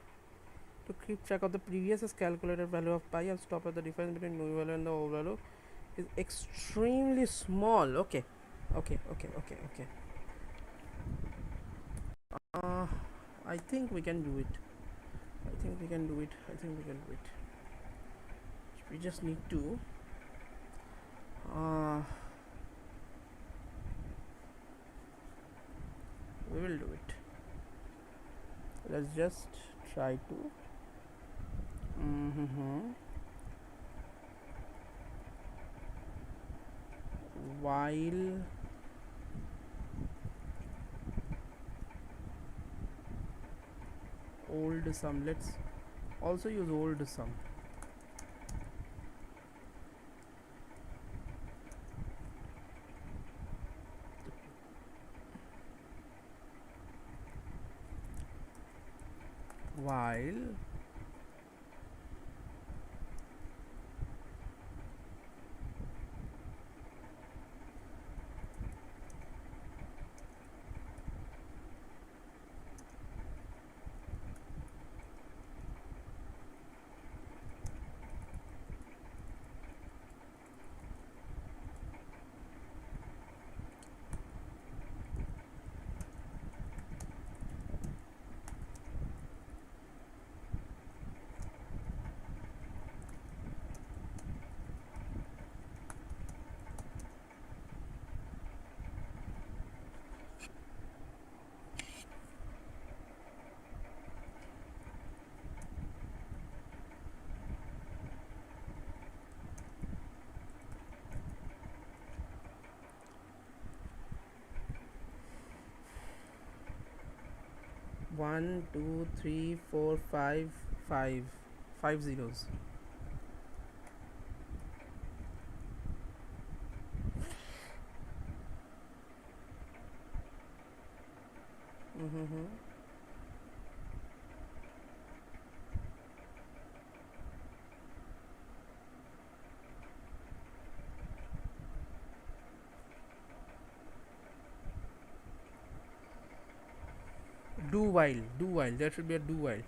Speaker 1: To keep track of the previous calculated value of pi and stop at the difference between new value and the old value is extremely small. Okay. Okay. Uh, I think we can do it. I think we can do it. We just need to uh, we will do it. Let's just try to while old sum, let's also use old sum. While one, two, three, four, five zeros. Mm-hmm. Do while. There should be a do while.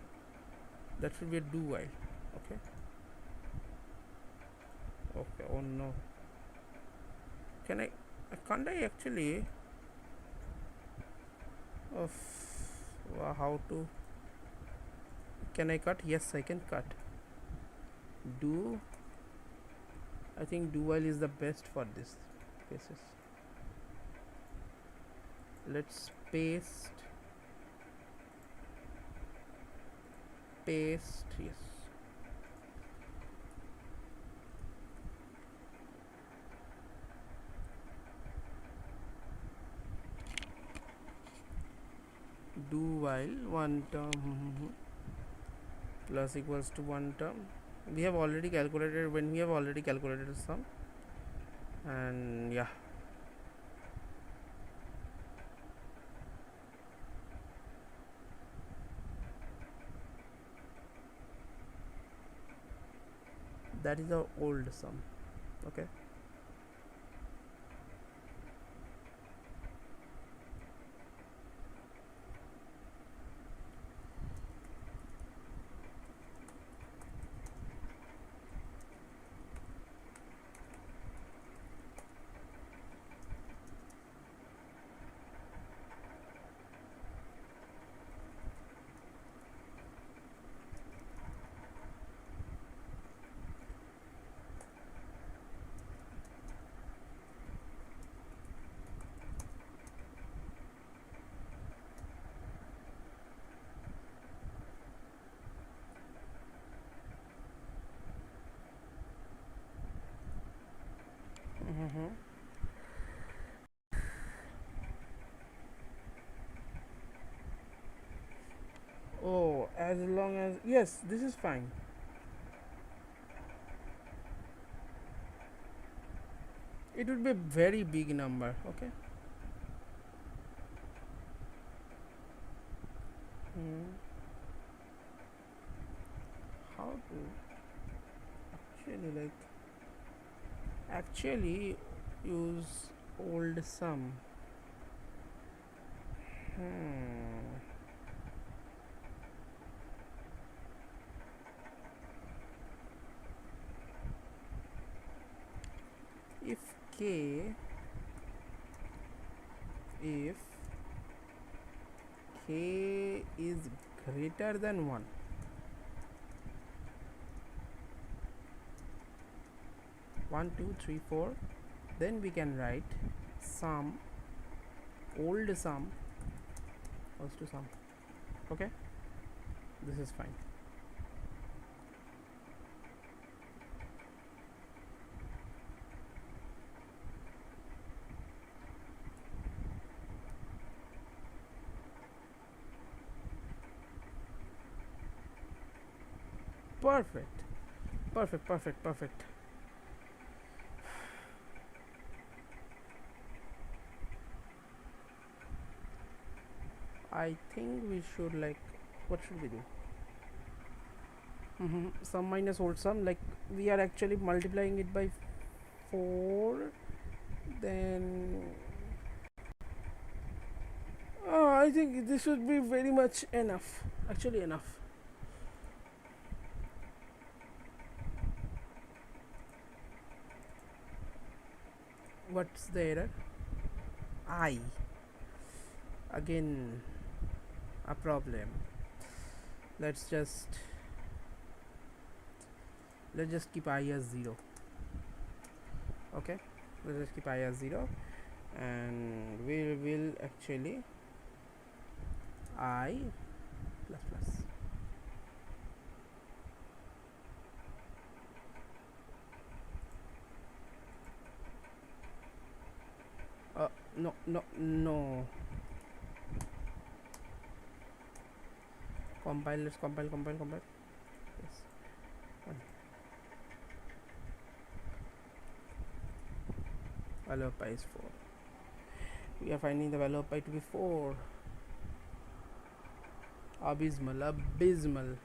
Speaker 1: That should be a do while. Okay. Okay. Oh no. Can I? Can't I actually? Of how to? Can I cut? Yes, I can cut. Do. I think do while is the best for this cases. Let's paste. Yes. Do while one term plus equals to one term. We have already calculated when we have already calculated sum, and yeah. that is the old sum. Okay. Mm-hmm. Oh, as long as, yes, this is fine. It would be a very big number. Okay. Hmm. How to actually, actually use old sum? Hmm. If k if k is greater than 1, 1 2 3 4, then we can write sum, old sum goes to sum. Okay, this is fine. Perfect, perfect, perfect, perfect. I think we should, like, what should we do? Sum minus old sum, like we are actually multiplying it by 4, then I think this would be very much enough, actually enough. What's the error? I, again, a problem. Let's just keep I as 0. Okay, let's just keep I as 0, and we will actually I plus plus. No, no, no. Compile, let's compile. Yes. Value of pi is 4. We are finding the value of pi to be 4. Abysmal, abysmal.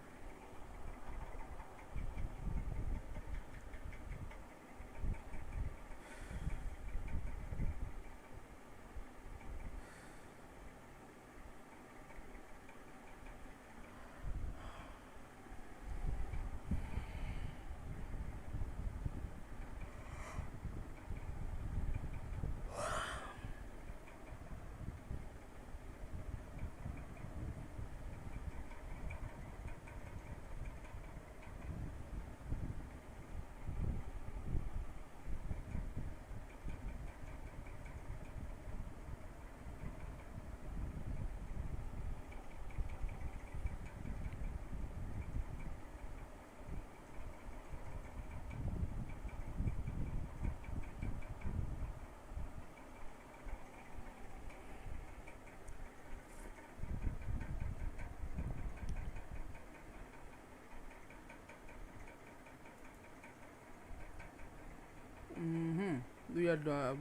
Speaker 1: Mm-hmm. We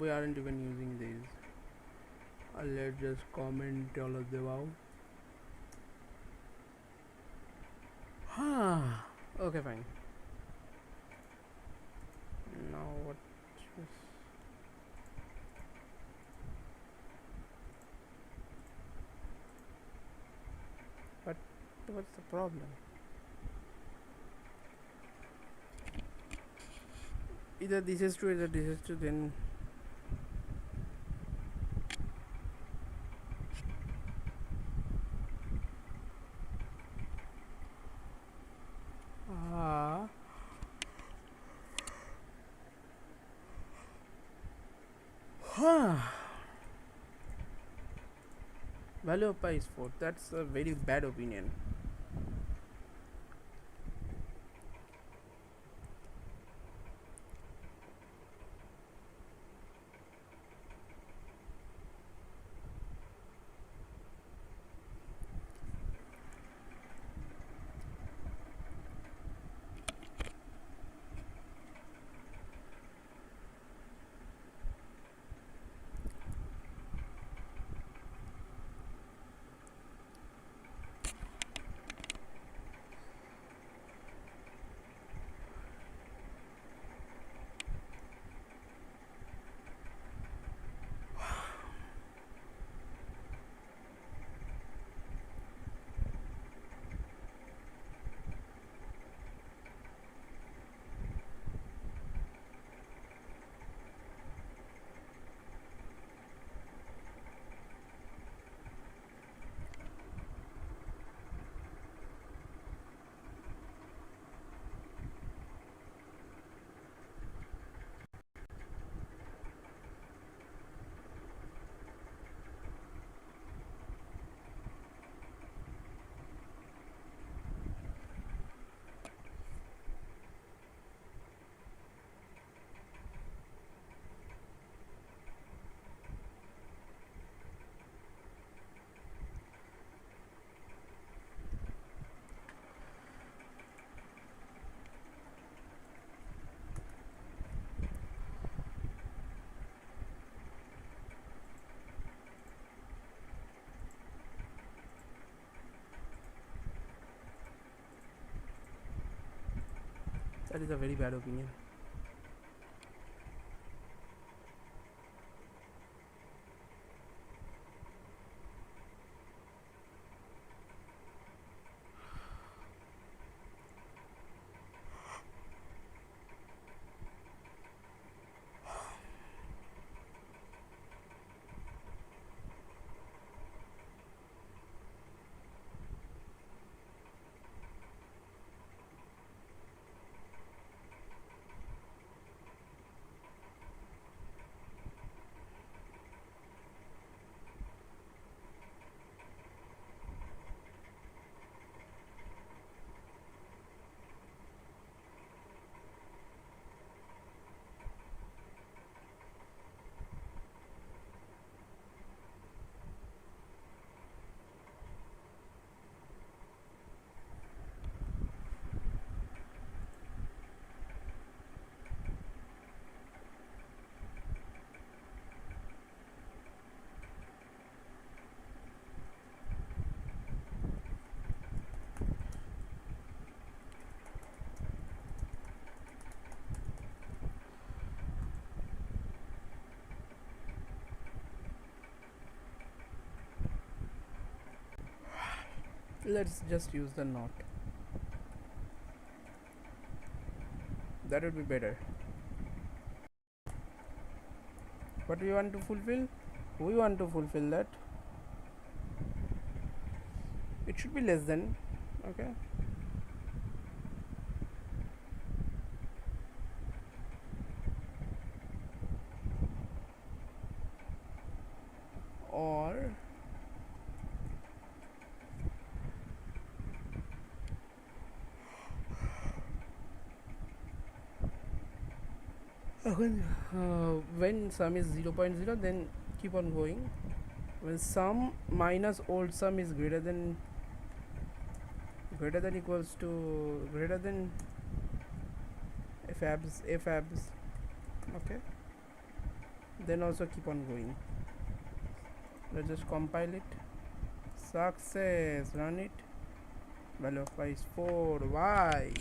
Speaker 1: aren't even using these. Let's just comment all of them out. Okay, fine. now what is, but what's the problem? Either this is true, either this is true, then ah value of pi is 4. That's a very bad opinion. That is a very bad opinion. Let's just use the not. That would be better. What we want to fulfill? We want to fulfill that. It should be less than. Okay. Or when sum is 0.0, then keep on going. When sum minus old sum is greater than equals to greater than f abs, okay, then also keep on going. Let's just compile it. Success, run it. Value of y is 4. Why?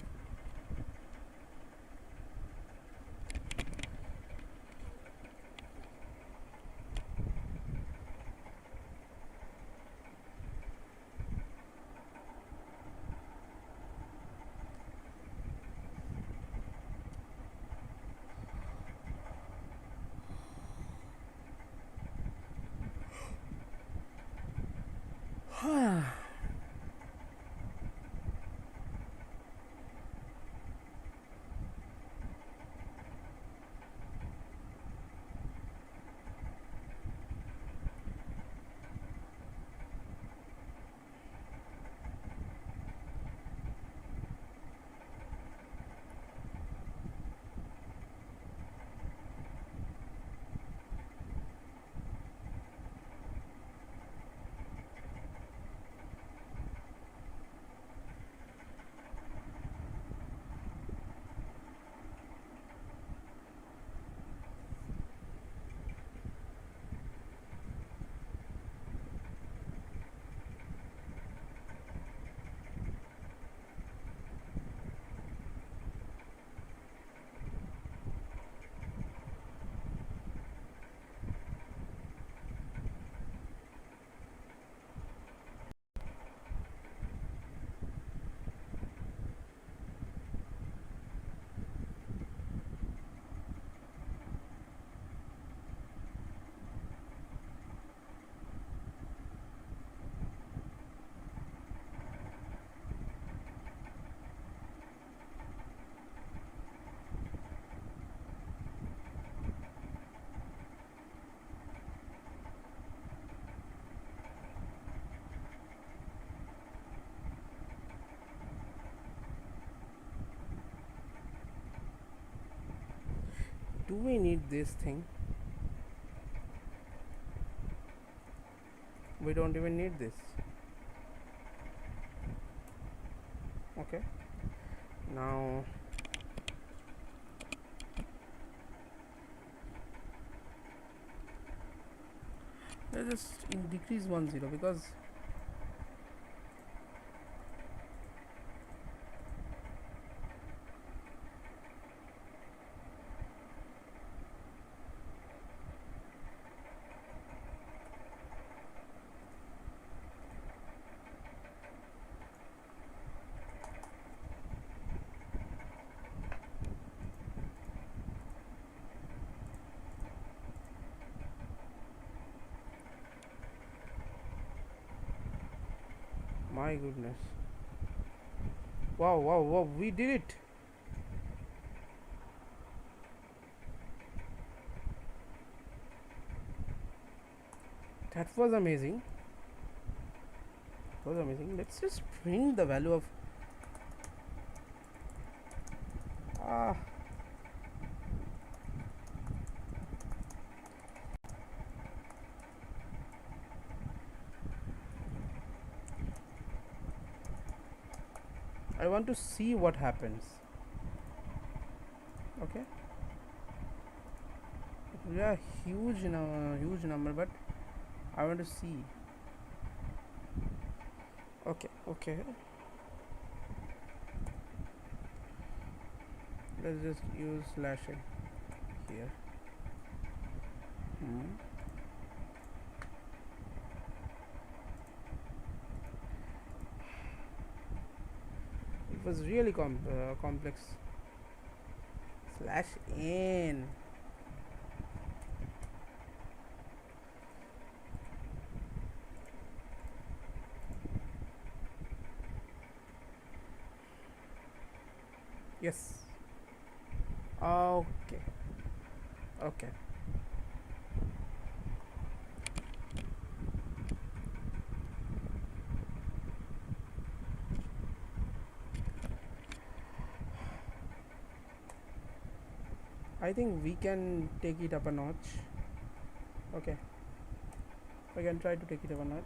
Speaker 1: Do we need this thing? We don't even need this. Okay, now let's just decrease 1 0 because my goodness. Wow, wow, wow, we did it. That was amazing. That was amazing. Let's just print the value of ah. I want to see what happens. Okay, yeah, huge number, but I want to see. Okay, okay, let's just use slash in here. It was really complex. Slash in. Yes. Okay. Okay. I think we can take it up a notch. Okay, I can try to take it up a notch.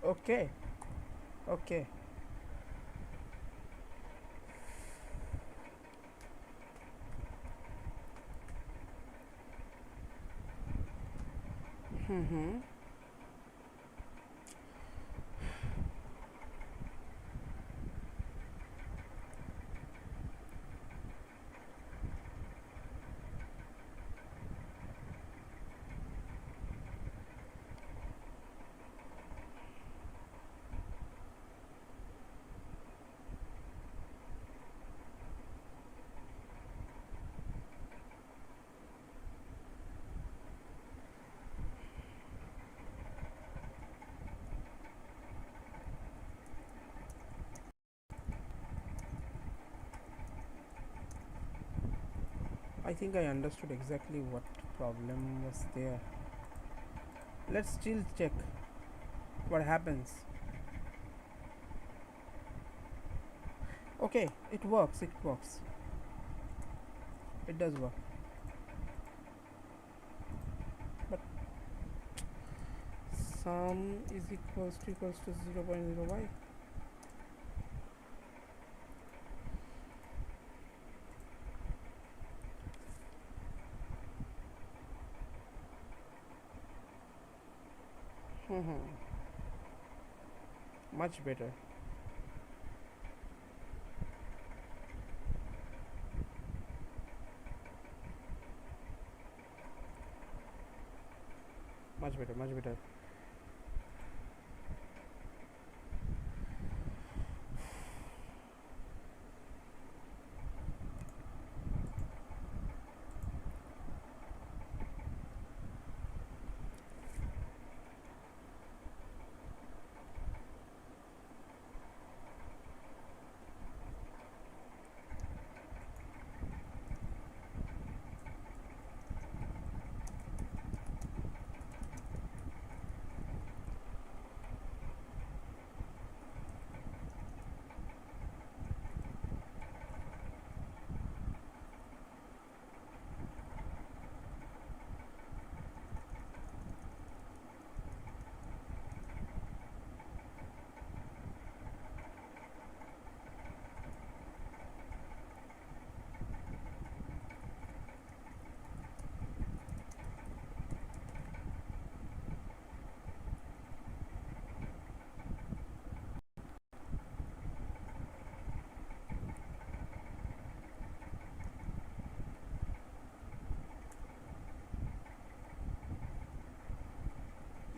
Speaker 1: Okay, okay. Mm-hmm. I think I understood exactly what problem was there. Let's still check what happens. Okay, it works, it works. It does work. But sum is equals to 0.0 y. Much better. Much better, much better.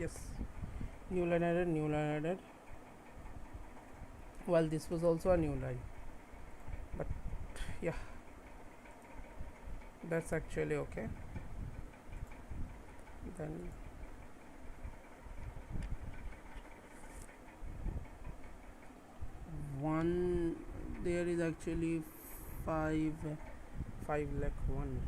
Speaker 1: Yes, new line added, new line added. Well, this was also a new line, but yeah, that's actually okay. Then one, there is actually five, 5 lakh 1.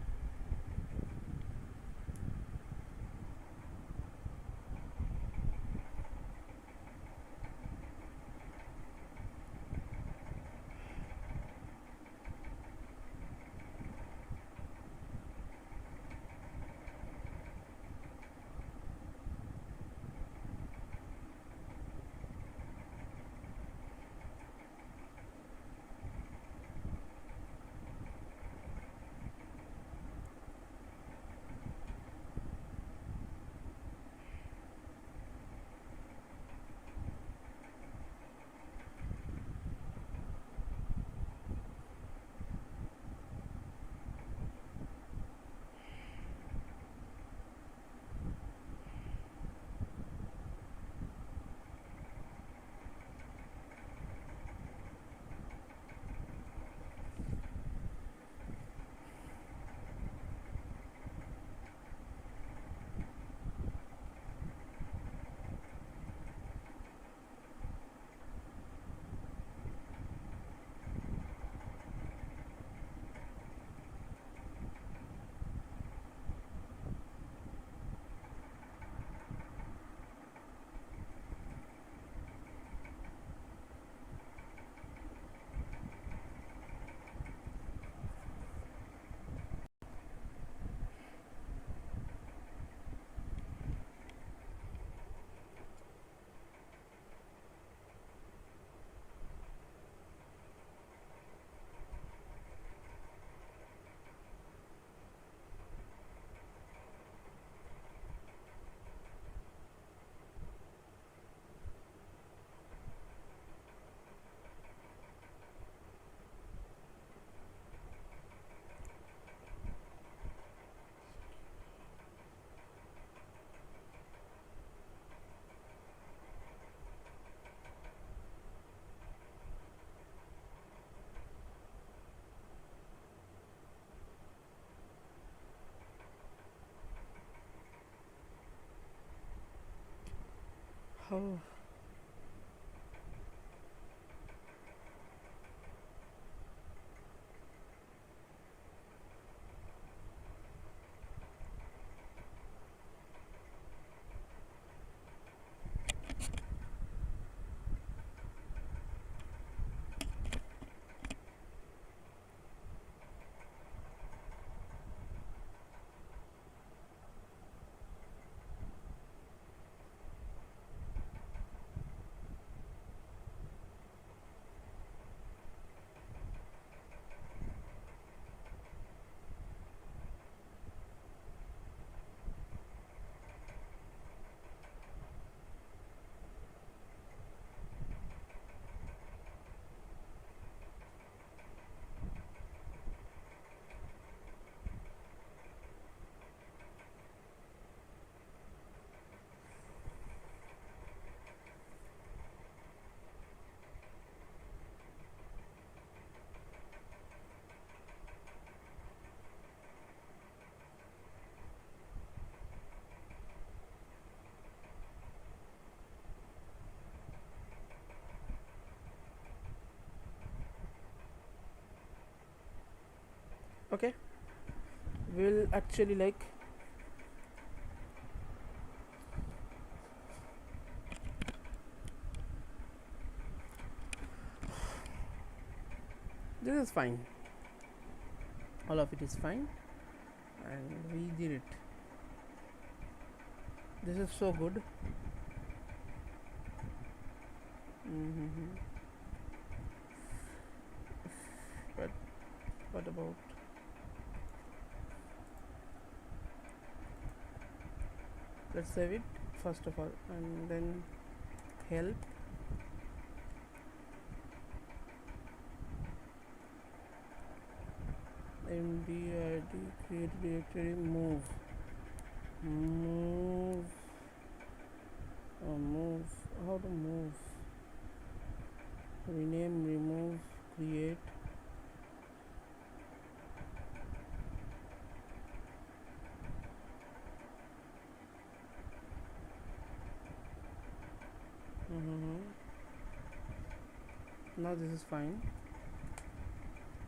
Speaker 1: Oh, okay. We'll actually like, this is fine. All of it is fine, and we did it. This is so good. Mm-hmm. But what about, let's save it first of all, and then help, mdid create directory, move, Move. How to move? Rename, remove, create. Mm-hmm. Now this is fine.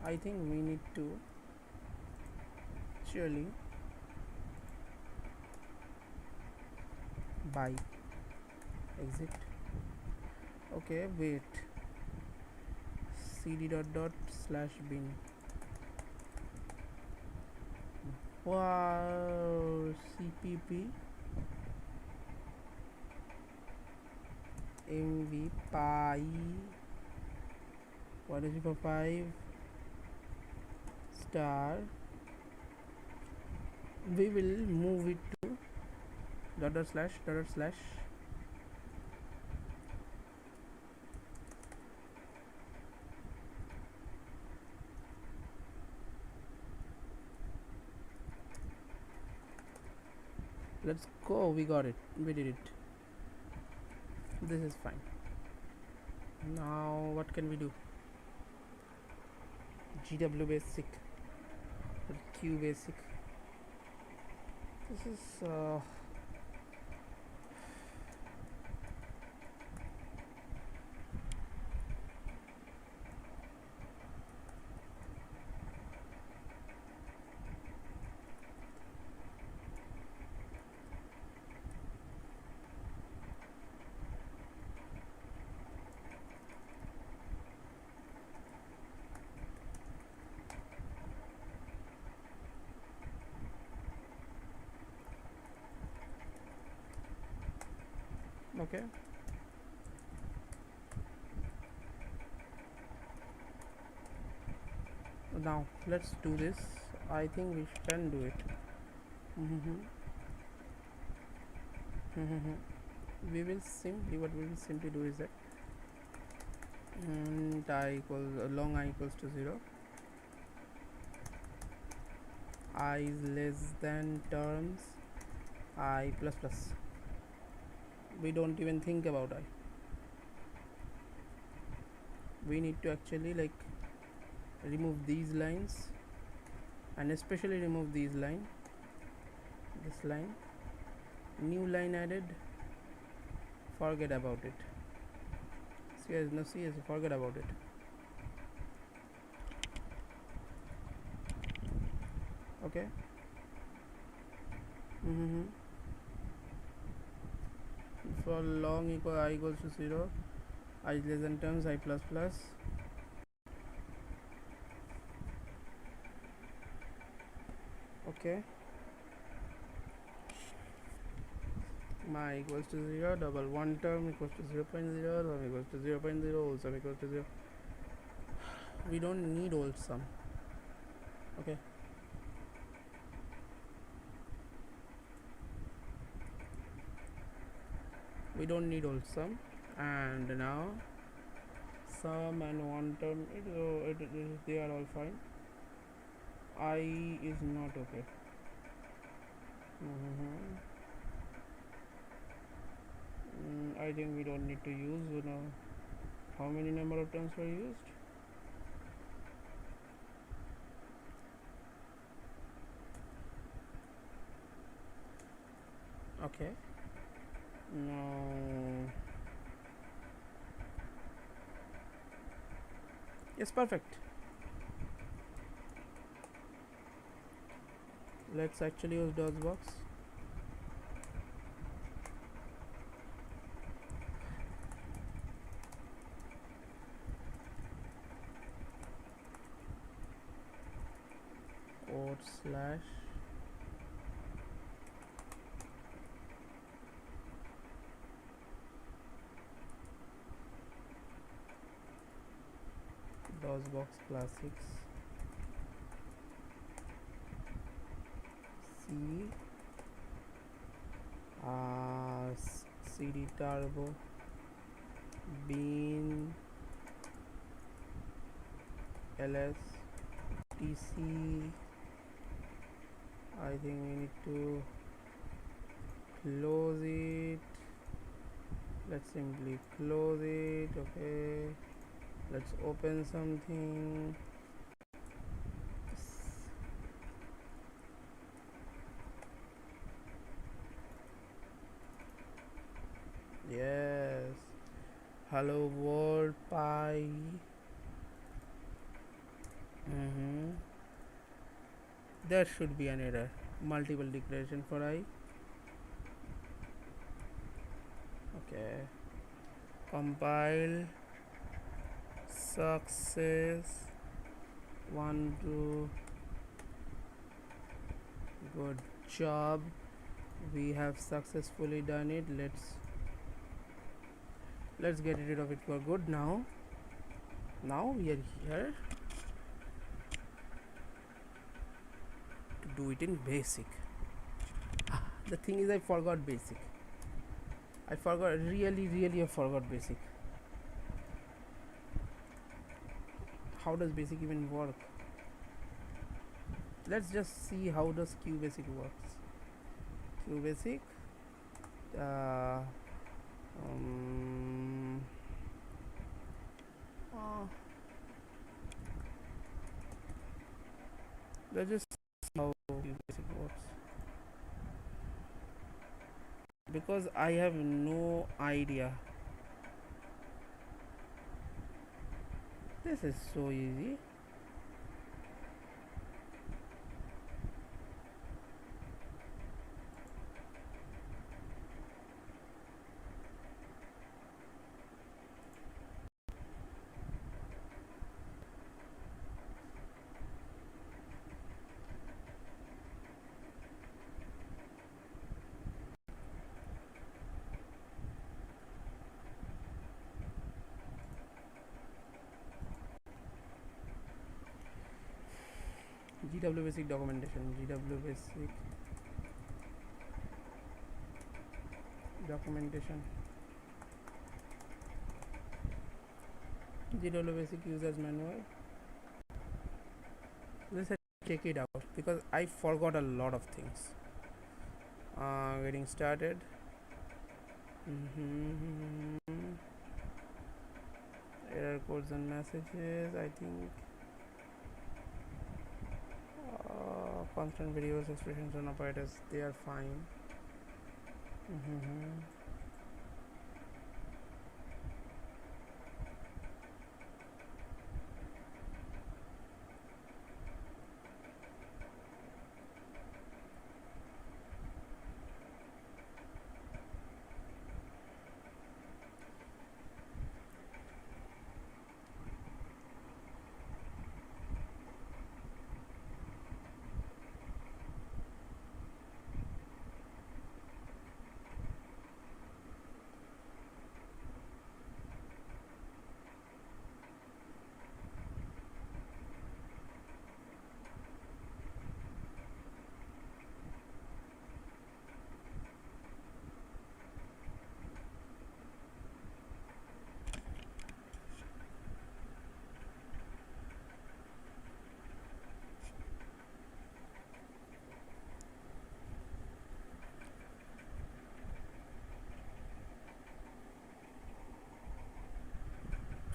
Speaker 1: I think we need to surely buy exit. Okay, wait. Cd dot dot slash bin. Wow, cpp mv pi. What is it for 5 star? We will move it to dot dot slash dot dot slash. Let's go. We got it. We did it. This is fine. Now what can we do? GW basic, Q basic. This is okay. Now let's do this. I think we can do it. Mm-hmm. Mm-hmm. We will simply, what we will simply do is that I equals long I equals to 0, I is less than terms I plus plus. We don't even think about I. We need to actually like remove these lines, and especially remove these line, this line, new line added, forget about it. Seriously, forget about it. Okay. Mm-hmm. For long equal I equals to 0, I is less than terms I plus plus. Okay. My equals to 0, double one term equals to 0, 0.0, sum equals to 0, 0.0, whole sum equals to 0. We don't need whole sum. Okay. We don't need whole sum. And now sum and one term, they are all fine. I is not okay. I think we don't need to use now. How many number of terms were used? Okay. Now, yes, perfect. Let's actually use Dosbox. // Dosbox classics C CD turbo bean ls tc. I think we need to close it. let's simply close it. Okay, let's open something. Yes, hello world pie. There should be an error. Multiple declaration for I. Okay, compile success 1 2. Good job, we have successfully done it. Let's get rid of it for good. Now we are here to do it in basic. The thing is, I forgot basic. I forgot, really I forgot basic. How does basic even work? Let's just see how does QBasic works. QBasic, uh, um, uh, let's just see how QBasic works, because I have no idea. This is so easy. GW basic documentation. GW basic documentation. GW basic users manual. Let's check it out because I forgot a lot of things. Getting started. Error codes and messages. I think constant variables, expressions, and operators, they are fine.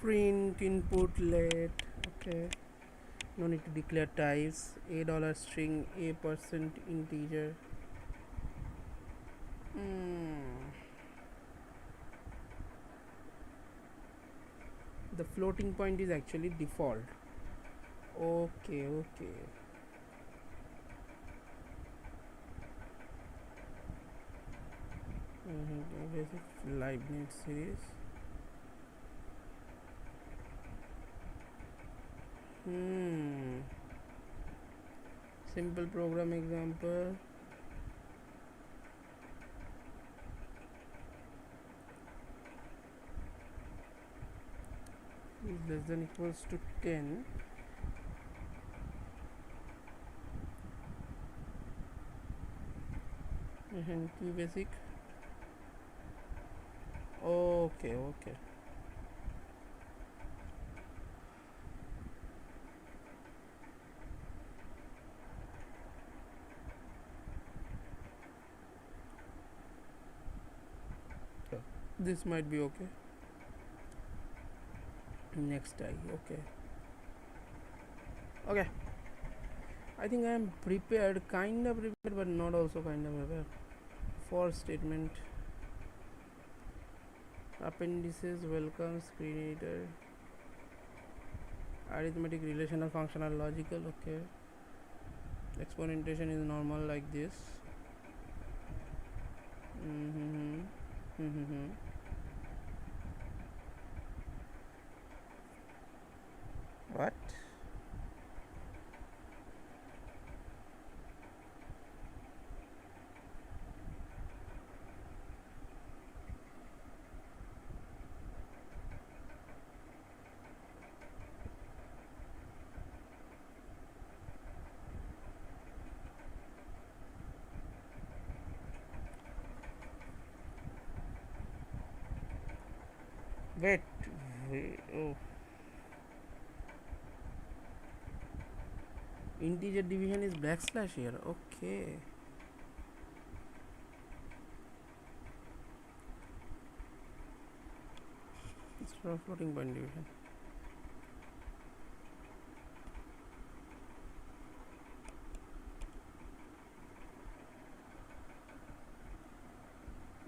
Speaker 1: Print input let. Okay, no need to declare types. $a string, a% integer. The floating point is actually default. Okay. Basic Leibniz series. Simple program example. Is less than equals to 10. And QBasic. Okay. This might be okay. Next I okay. Okay, I think I am prepared, kind of prepared, but not also kind of prepared. For statement, appendices, welcome, screenreader, arithmetic, relational, functional, logical. Okay, exponentation is normal like this. Mm-hmm. Mm-hmm. What? Wait. Wait. Oh. Integer division is backslash here. Okay. It's for floating point division.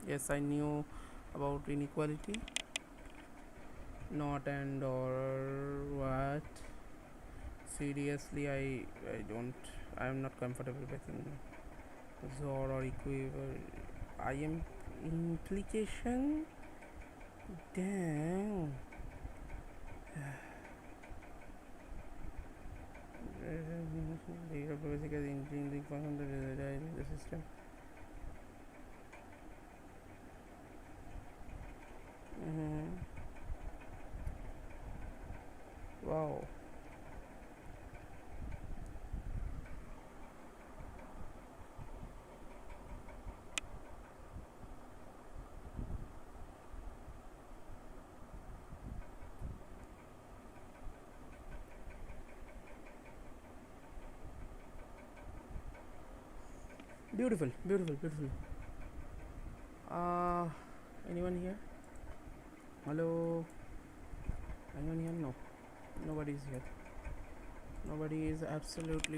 Speaker 1: Yes, I knew about inequality. Not and or what? Seriously, I don't. I am not comfortable with XOR or equivalent. I am implication. Damn. The basic as intrinsic function that is in the system. Mm-hmm. Wow. Beautiful, beautiful, beautiful. Uh, anyone here? Hello? Anyone here? No. Nobody is here. Nobody is absolutely.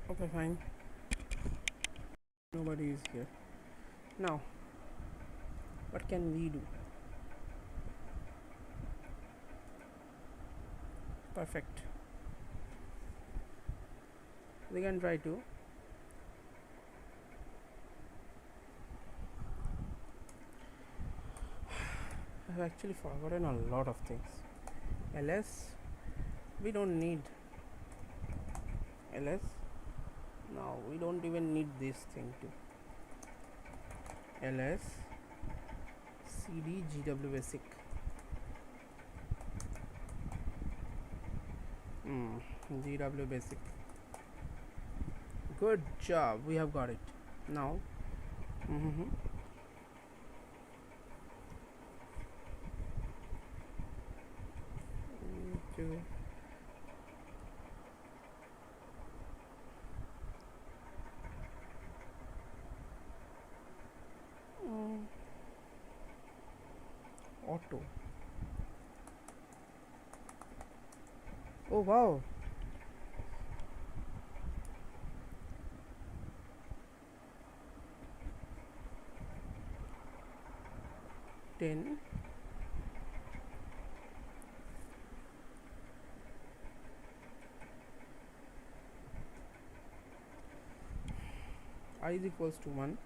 Speaker 1: Okay, fine. Nobody is here. Now, what can we do? Perfect. We can try to. I've actually forgotten a lot of things. ls, we don't need ls. Now we don't even need this thing to ls cd gw basic. Gw basic. Good job, we have got it now. Mm-hmm. Auto. Oh wow. 10. I is equals to 1.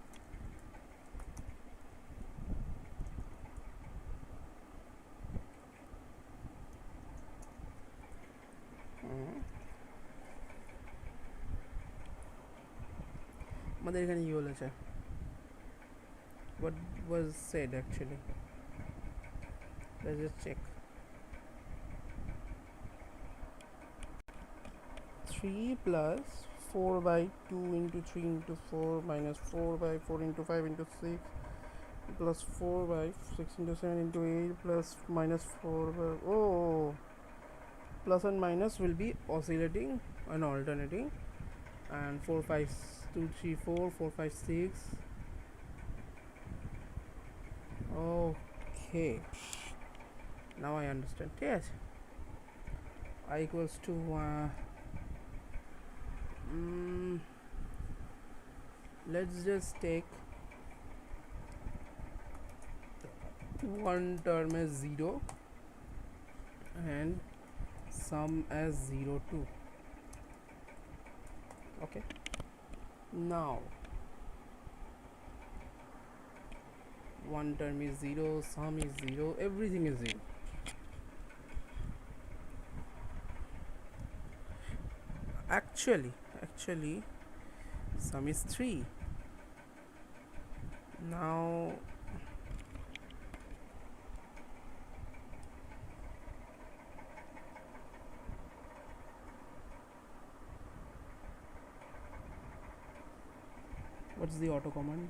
Speaker 1: আমাদের এখানে কি বলেছে? What was said actually? Let's just check. 3 plus 4 by 2 into 3 into 4 minus 4 by 4 into 5 into 6 plus 4 by 6 into 7 into 8 plus minus 4 by, oh, plus and minus will be oscillating and alternating, and 4 5 2 3 4 4 5 6. Okay, now I understand. Yes, I equals to let's just take one term as 0 and sum as 0 2. Okay, now one term is 0, sum is 0, everything is 0. Actually sum is 3. Now what's the auto command?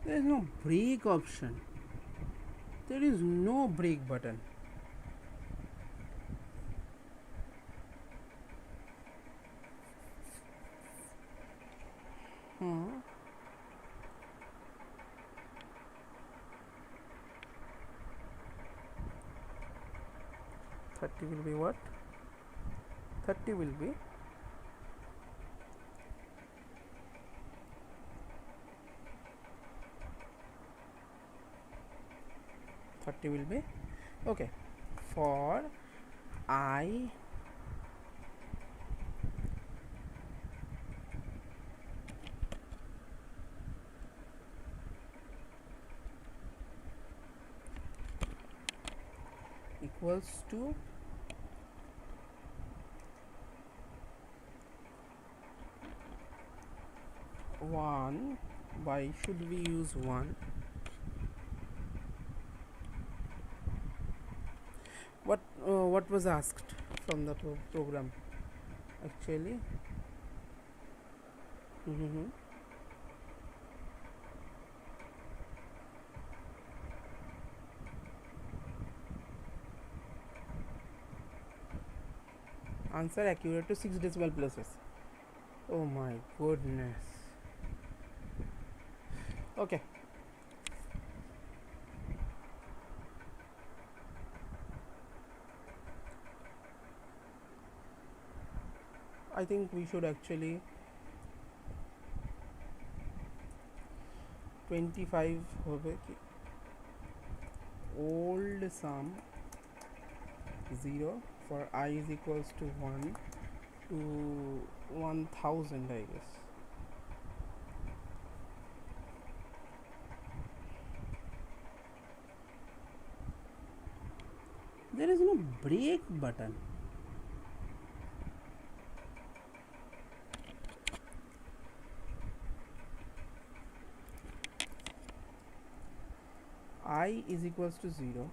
Speaker 1: There is no break option. There is no break button. Hmm. 30 will be what? 30 will be okay. For I equals to 1. Why should we use 1? What was asked from the program actually? Answer accurate to 6 decimal places. Oh my goodness. Okay, I think we should actually 25 होगा कि old sum 0 for I is equals to 1 to 1000, I guess. There is no break button. I is equals to 0.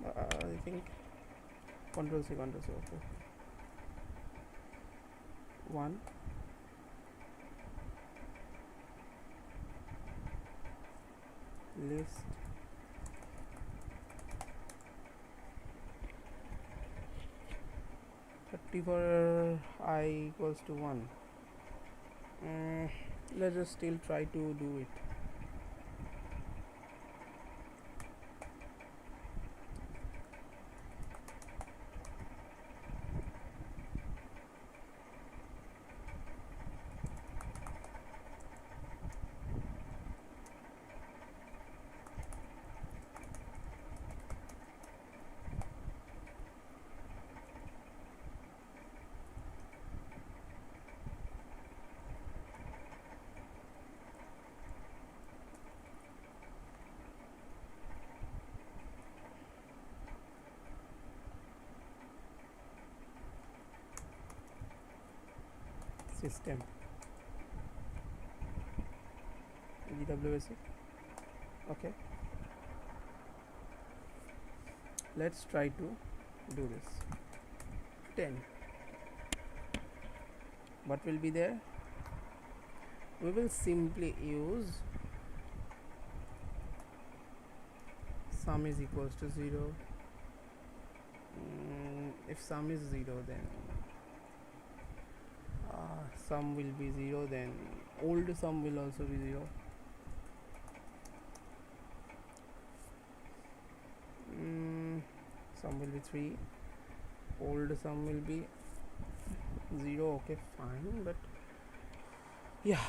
Speaker 1: I think control C okay. 1 list 30 for I equals to 1. Let's just still try to do it. system GWC. Okay, let's try to do this. 10. What will be there? We will simply use sum is equals to 0. If sum is 0, then sum will be 0, then old sum will also be 0. Sum will be 3, old sum will be 0. Okay, fine, but yeah,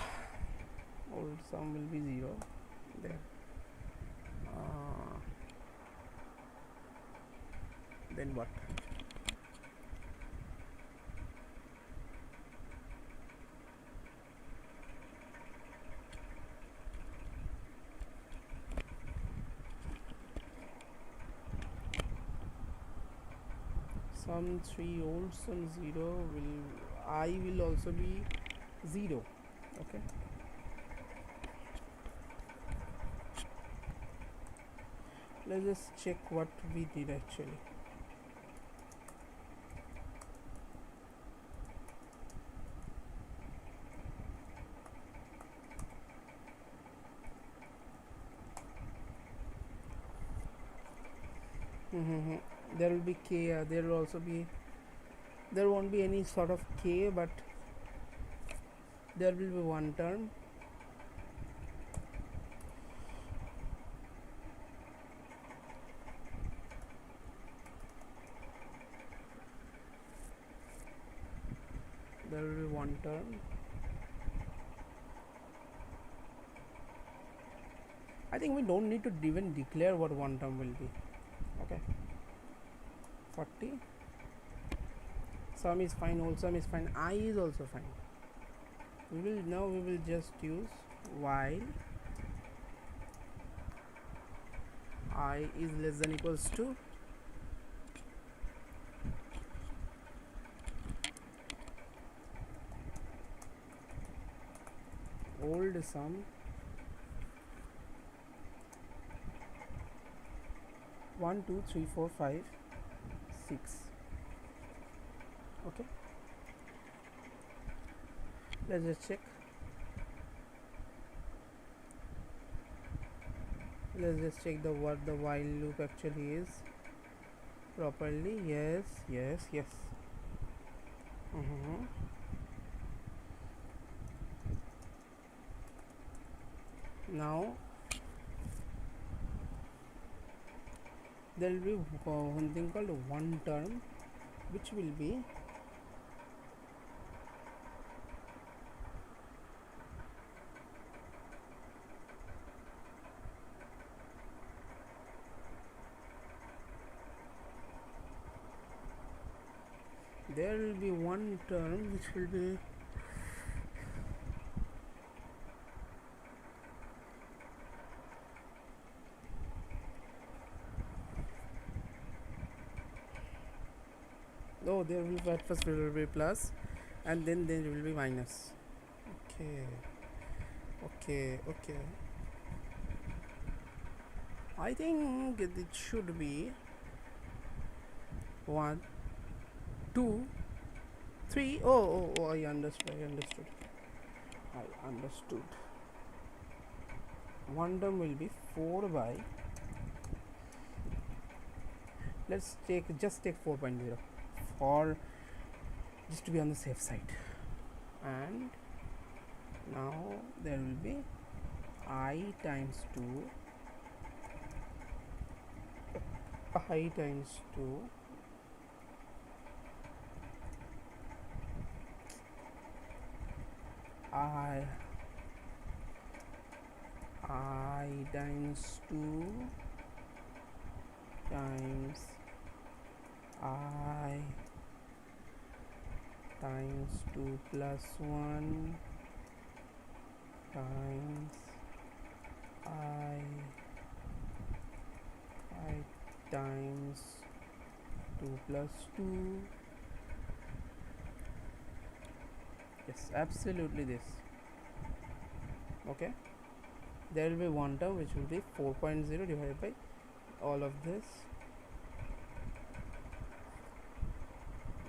Speaker 1: old sum will be 0 there. Then what? Sum 3, old sum 0, I will also be 0. Okay, let's just check what we did actually. There will be k, there will also be, there won't be any sort of k, but there will be one term. There will be one term. I think we don't need to even declare what one term will be. Okay, 40. Sum is fine, old sum is fine, I is also fine. We will just use while I is less than equals to old sum 1 2 3 4 5 6. Okay, let's just check. Let's just check the what the while loop actually is properly. Yes. Now there will be one thing called one term, which will be one term which will be there will be, at first there will be plus and then there will be minus. Okay, I think it should be 1 2 3. I understood. One term will be 4 by, let's just take 4.0 for just to be on the safe side. And now there will be I times 2 I times 2 I times 2 times I times 2 plus 1 times I times 2 plus 2 Yes, absolutely this. Okay, there will be one term which will be 4.0 divided by all of this,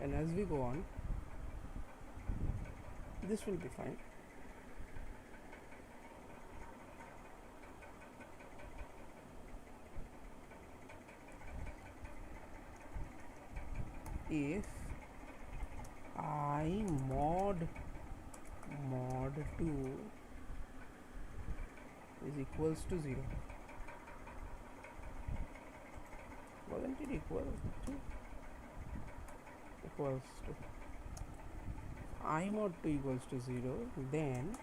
Speaker 1: and as we go on, this will be fine. If I mod 2 is equals to 0, wasn't it equals to I mod 2 equals to 0, then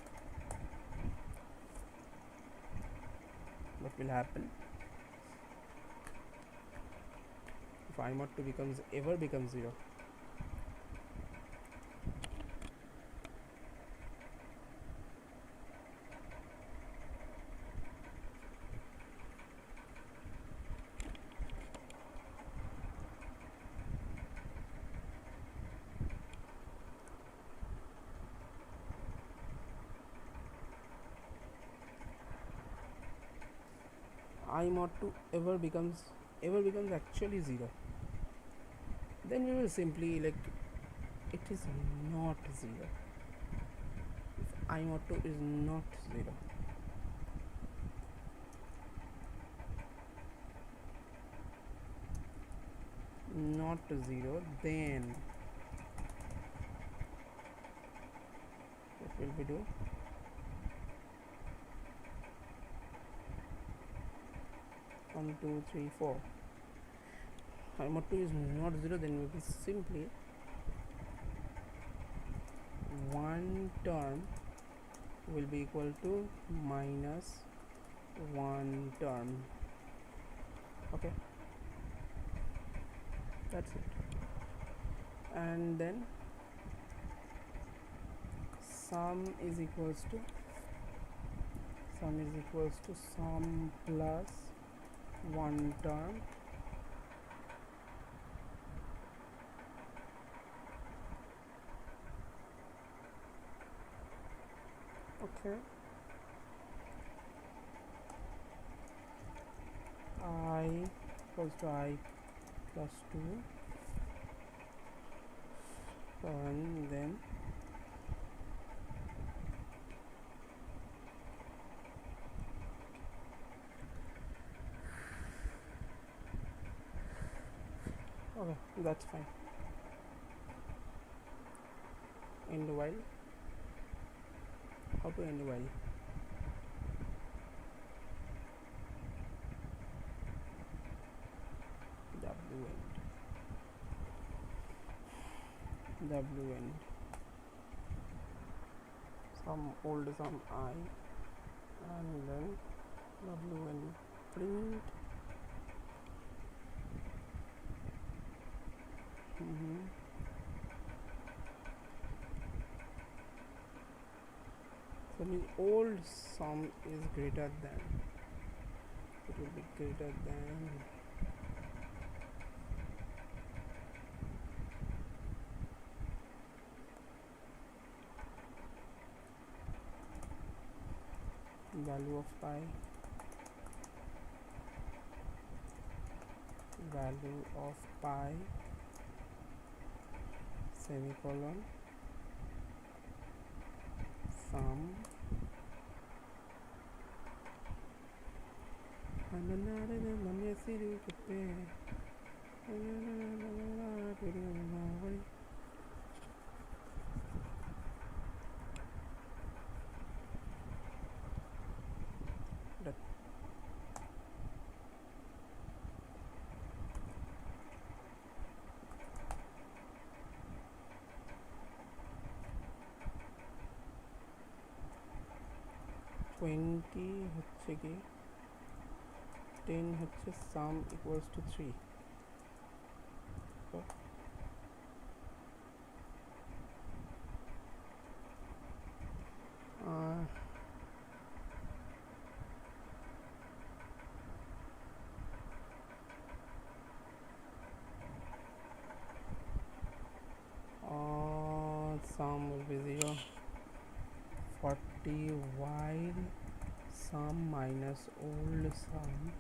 Speaker 1: what will happen? If I mod 2 becomes 0, I mod 2 ever becomes actually 0, then we will simply like it is not 0. If I mod 2 is not 0, not 0, then what will we do? 1 2 3 4. I mod 2 is not 0, then we will simply one term will be equal to minus one term. Okay, that's it. And then sum is equals to sum plus one term okay. I equals to I plus 2, and then okay, that's fine. End while. How to end while? W end some old sum I, and then W end print so means old sum is greater than, it will be greater than value of pi, semicolon sum done. 20 হচ্ছে কি 10 হচ্ছে sum equals to 3. Sum will will be 0. 40 while sum minus old sum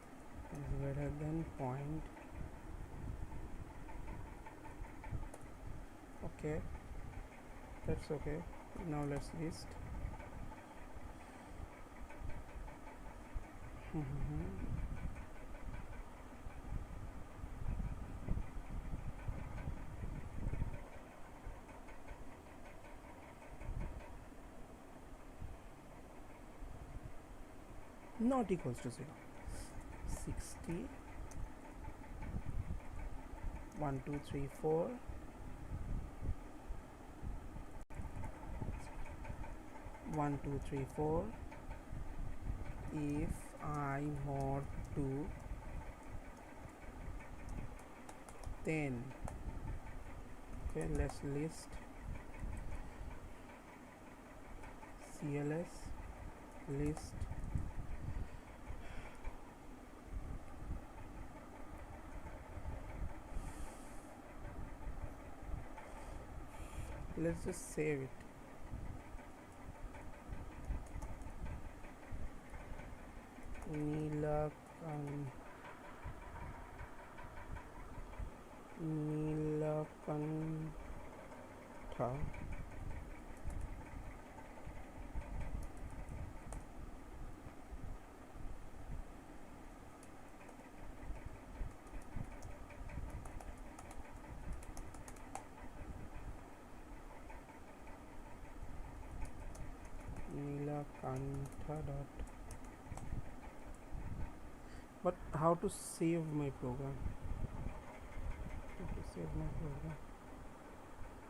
Speaker 1: is greater than point. Okay, that's okay. Now let's list. Not equals to 0. 60 1 2 3 4 1 2 3 4 if I mod 2 then okay, let's list cls list let's just save it. Neelakantha dot. But how to save my program? How to save my program?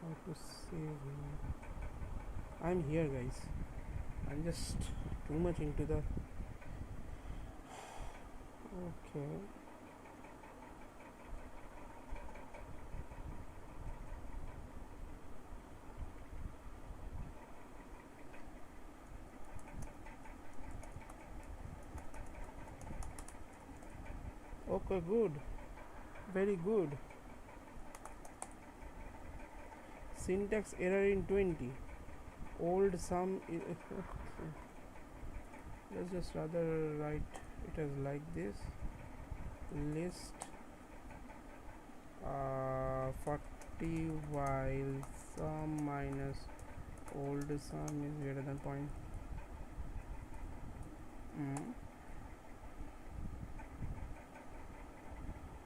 Speaker 1: How to save my... I'm here, guys. I'm just too much into the... Okay. Okay, good. Very good. Syntax error in 20. Old sum let's just rather write it as like this. List 40 while sum minus old sum is greater than point.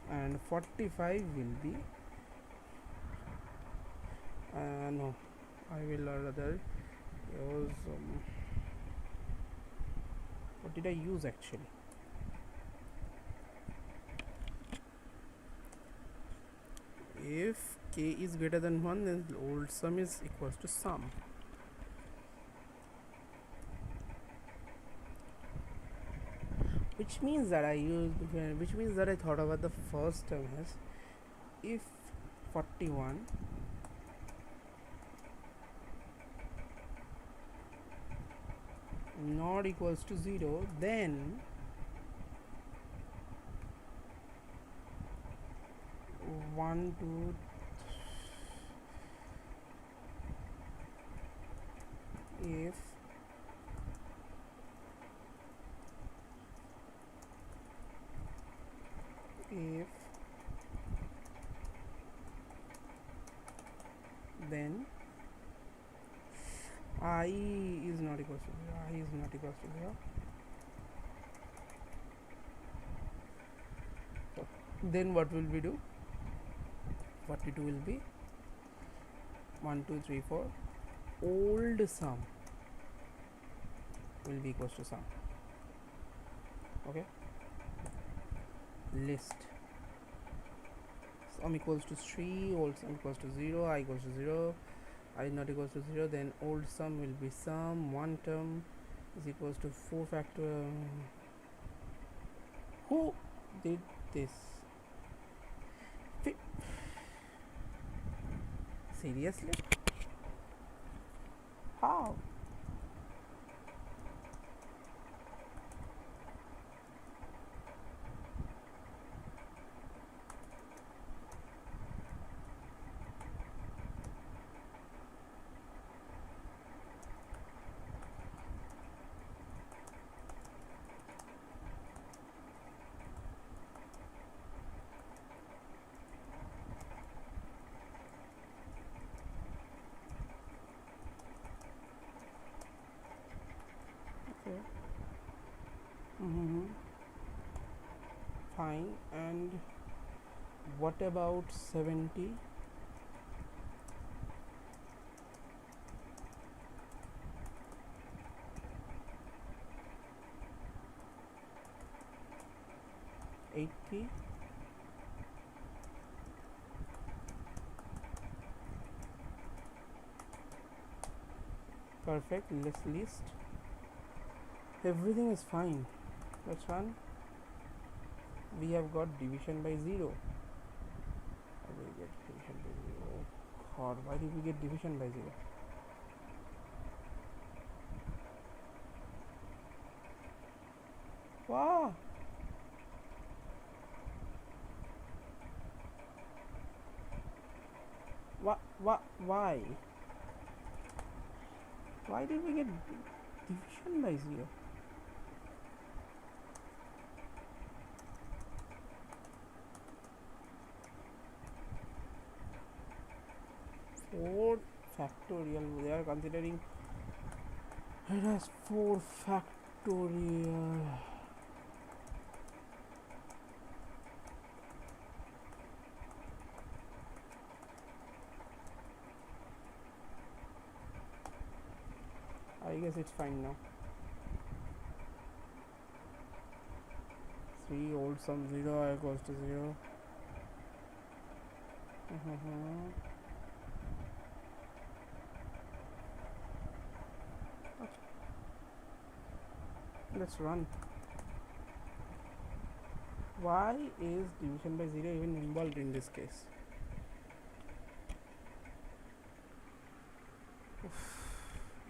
Speaker 1: And 45 will be no, I will rather use what did I use actually? If k is greater than 1, then old sum is equals to sum. Which means that I thought about the first term as if 41 not equals to 0, then one two if then I is not equals to 0, so then what will we do? 42 will be 1 2 3 4 old sum will be equals to sum. Okay, list sum equals to 3, old sum equals to 0, I equals to 0, I not equals to 0, then old sum will be sum, one term is equals to 4 factor. Who did this? Seriously? How? Mm-hmm. Fine. And what about 70? 80? Perfect. Let's list. Everything is fine. Let's run. We have got division by 0. We get division by 0. God, why did we get division by 0? Wow. Why? Why did we get division by 0? 4 factorial. They are considering it as 4 factorial. I guess it's fine now. 3 old sum 0 equals to 0. Let's run. Why is division by 0 even involved in this case?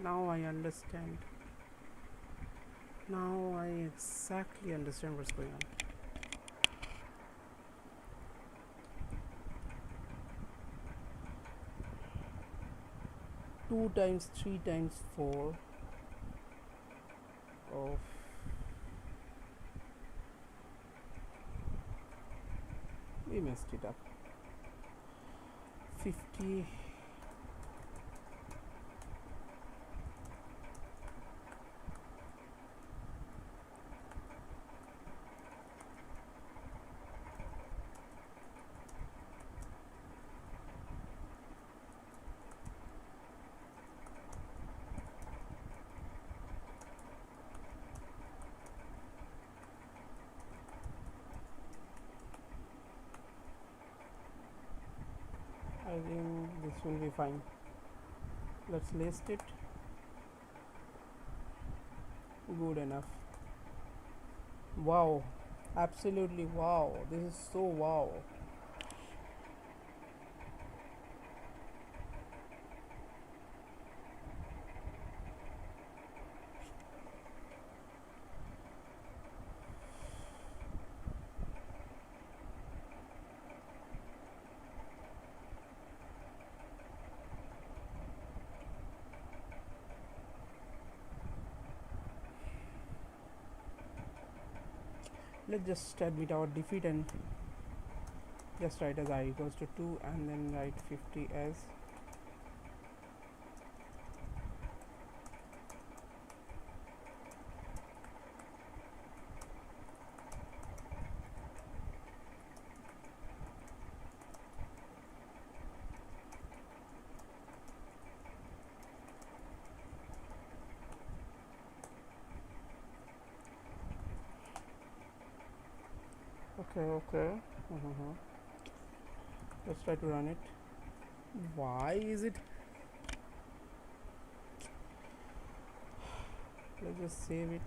Speaker 1: Now I understand. Now I exactly understand what's going on. Two times 3 times 4. Oh, we messed it up. 50. I think this will be fine. Let's list it. Good enough. Wow, absolutely wow. This is so wow. Let's just admit our defeat and just write as I equals to 2 and then write 50 as okay. Let's try to run it. Why is it? Let's just save it.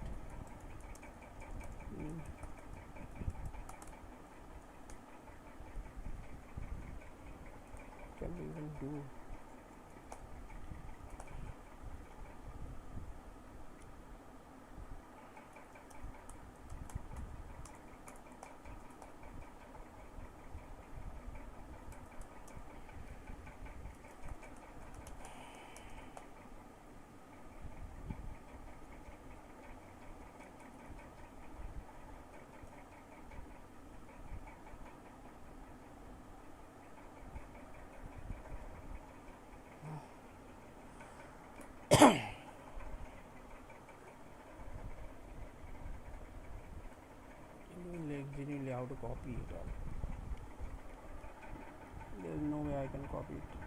Speaker 1: Can we even do? to copy it all. There's no way I can copy it.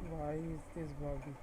Speaker 1: Why is this buggy?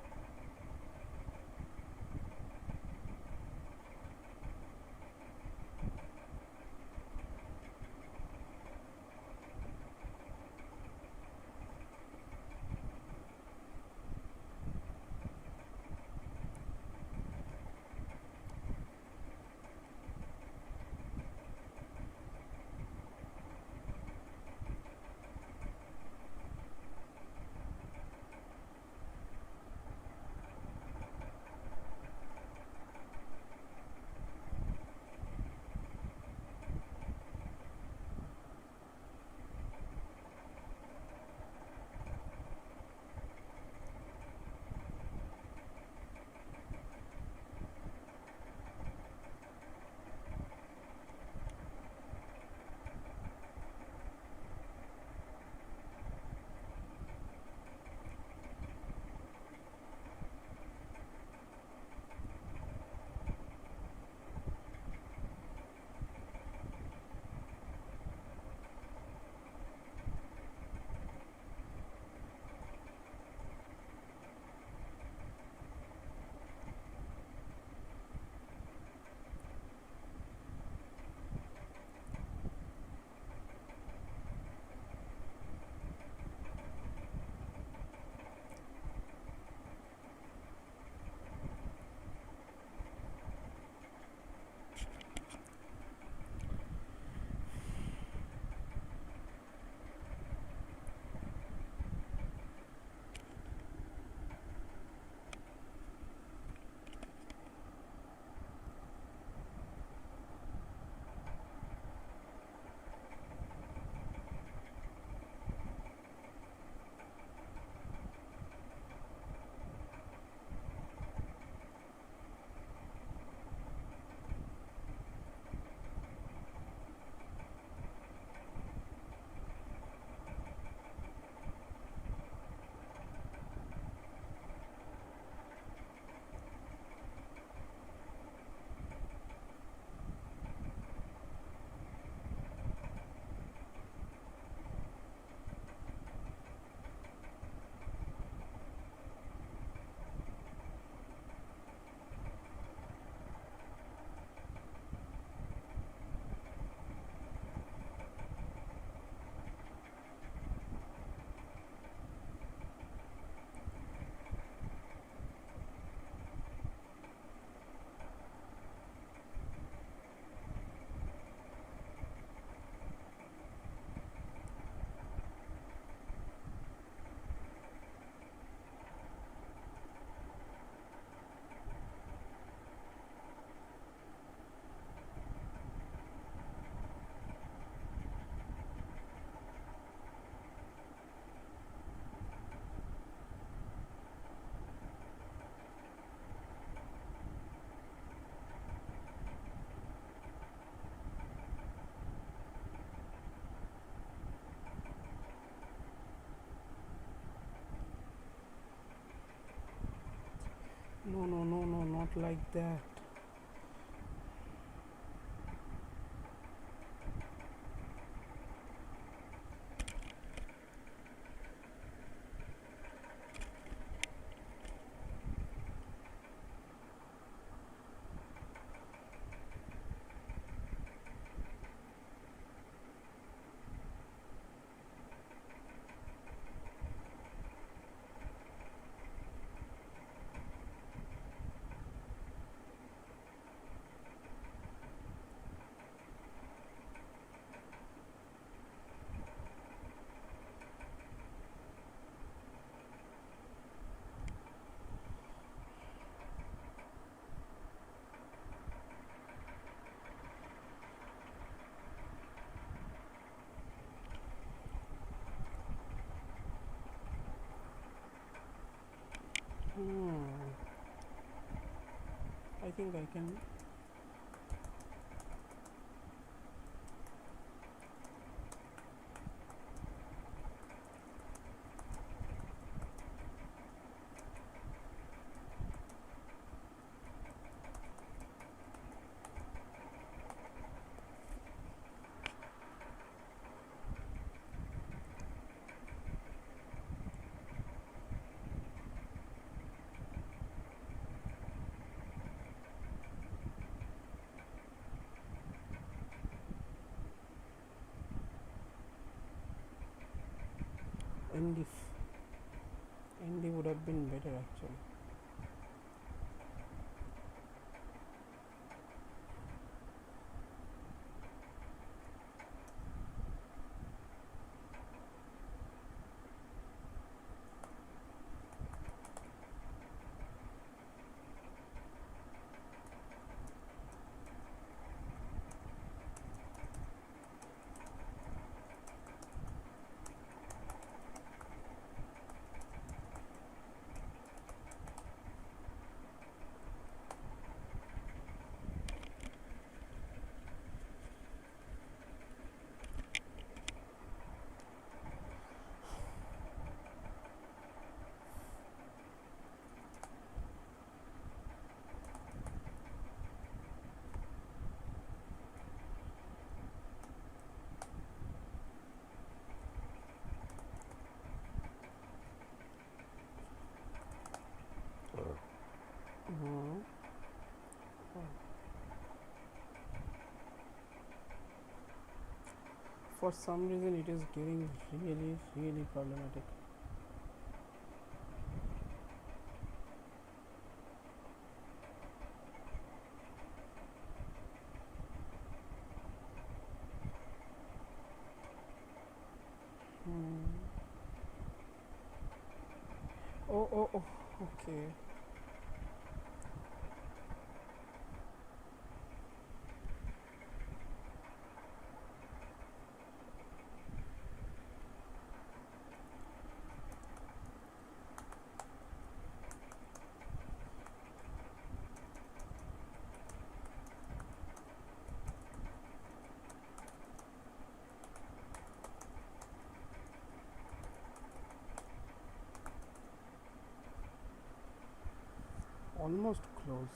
Speaker 1: No, no, no, no, not like that. Hmm. I think I can. ND, ND would have been better actually. Hmm. For some reason, it is getting really, really problematic. Hmm. Oh, oh, oh. Okay. Almost close.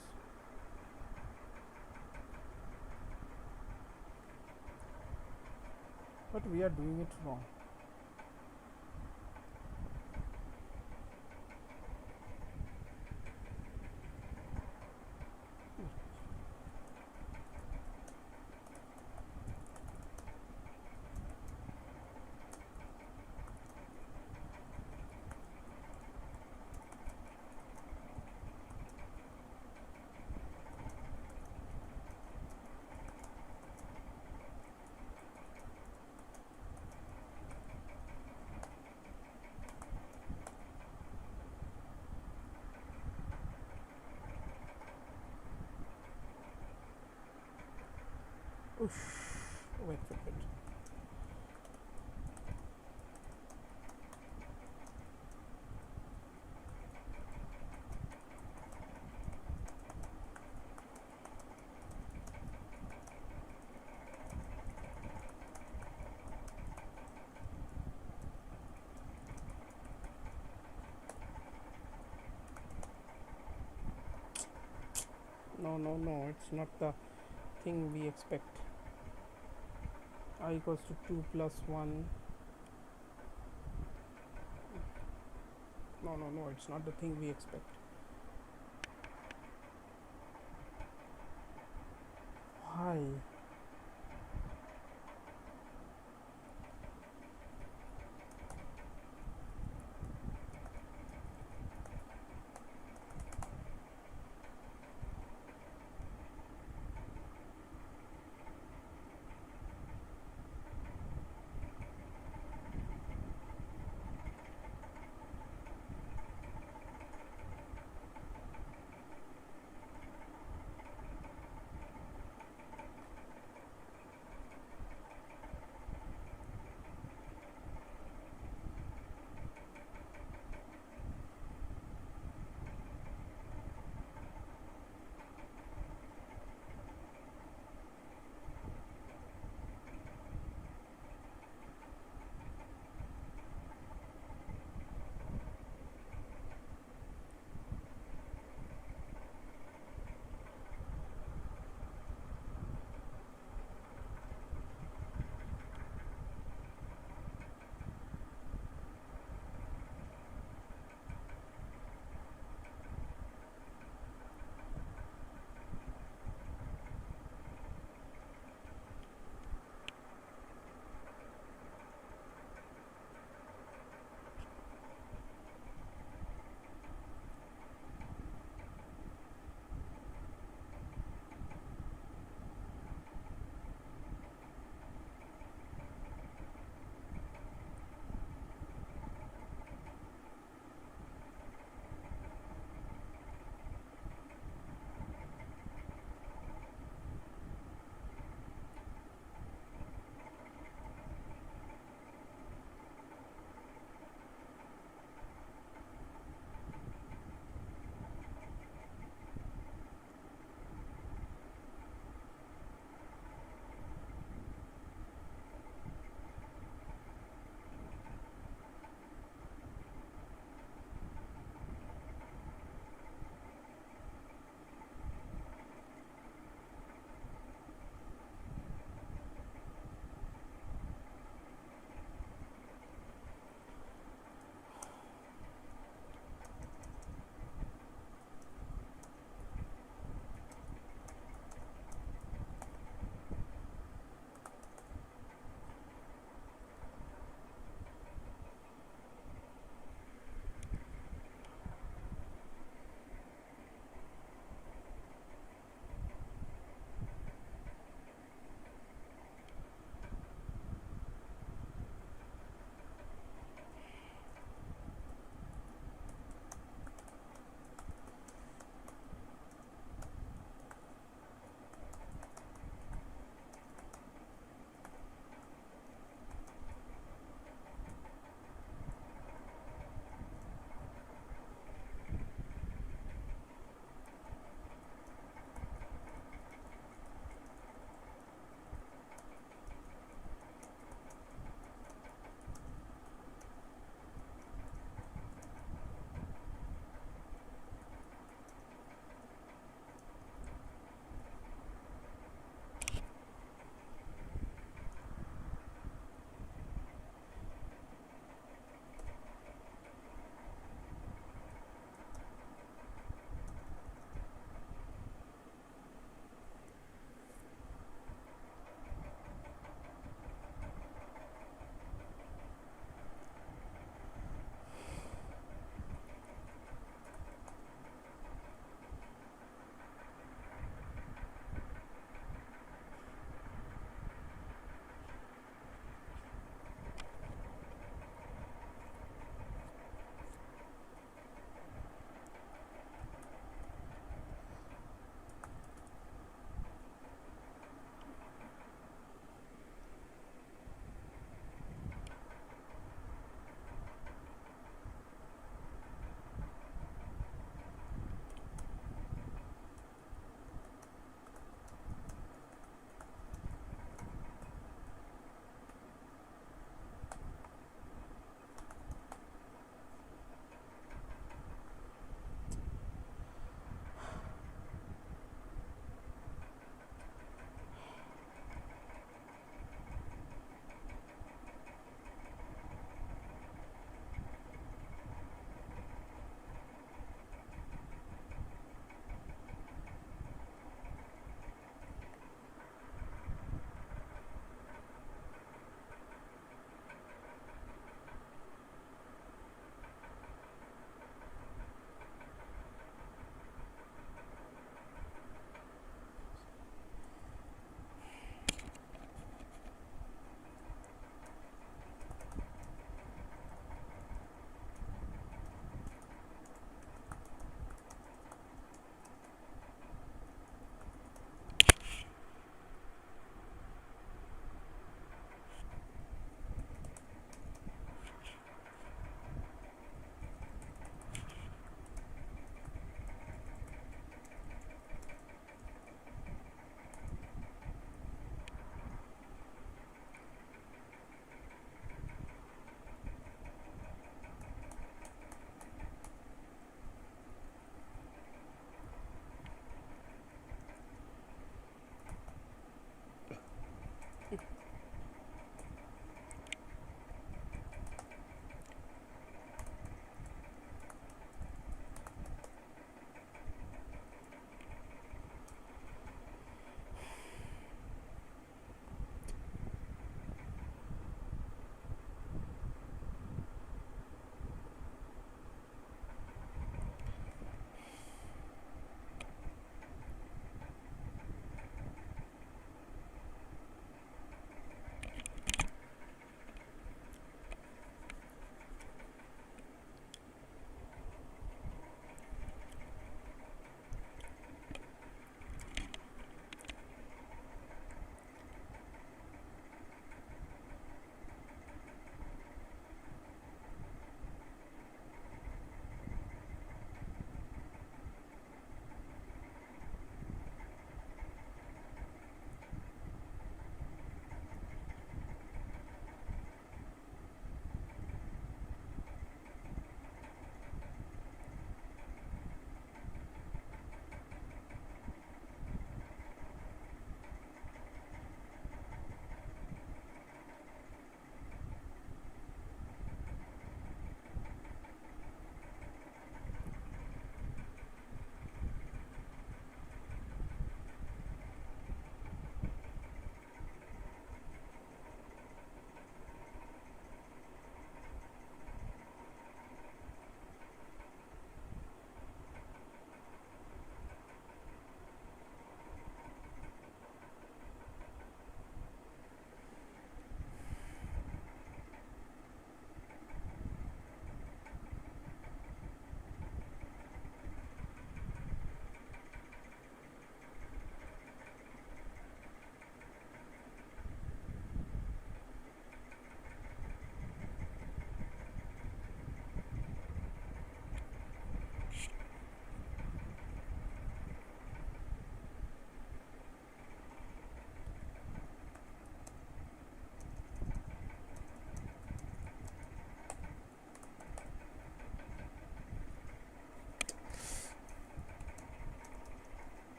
Speaker 1: But we are doing it wrong. Oof. Wait, wait, wait. No, no, no, it's not the thing we expect. I equals to 2 plus 1. No, no, no, it's not the thing we expect. Why?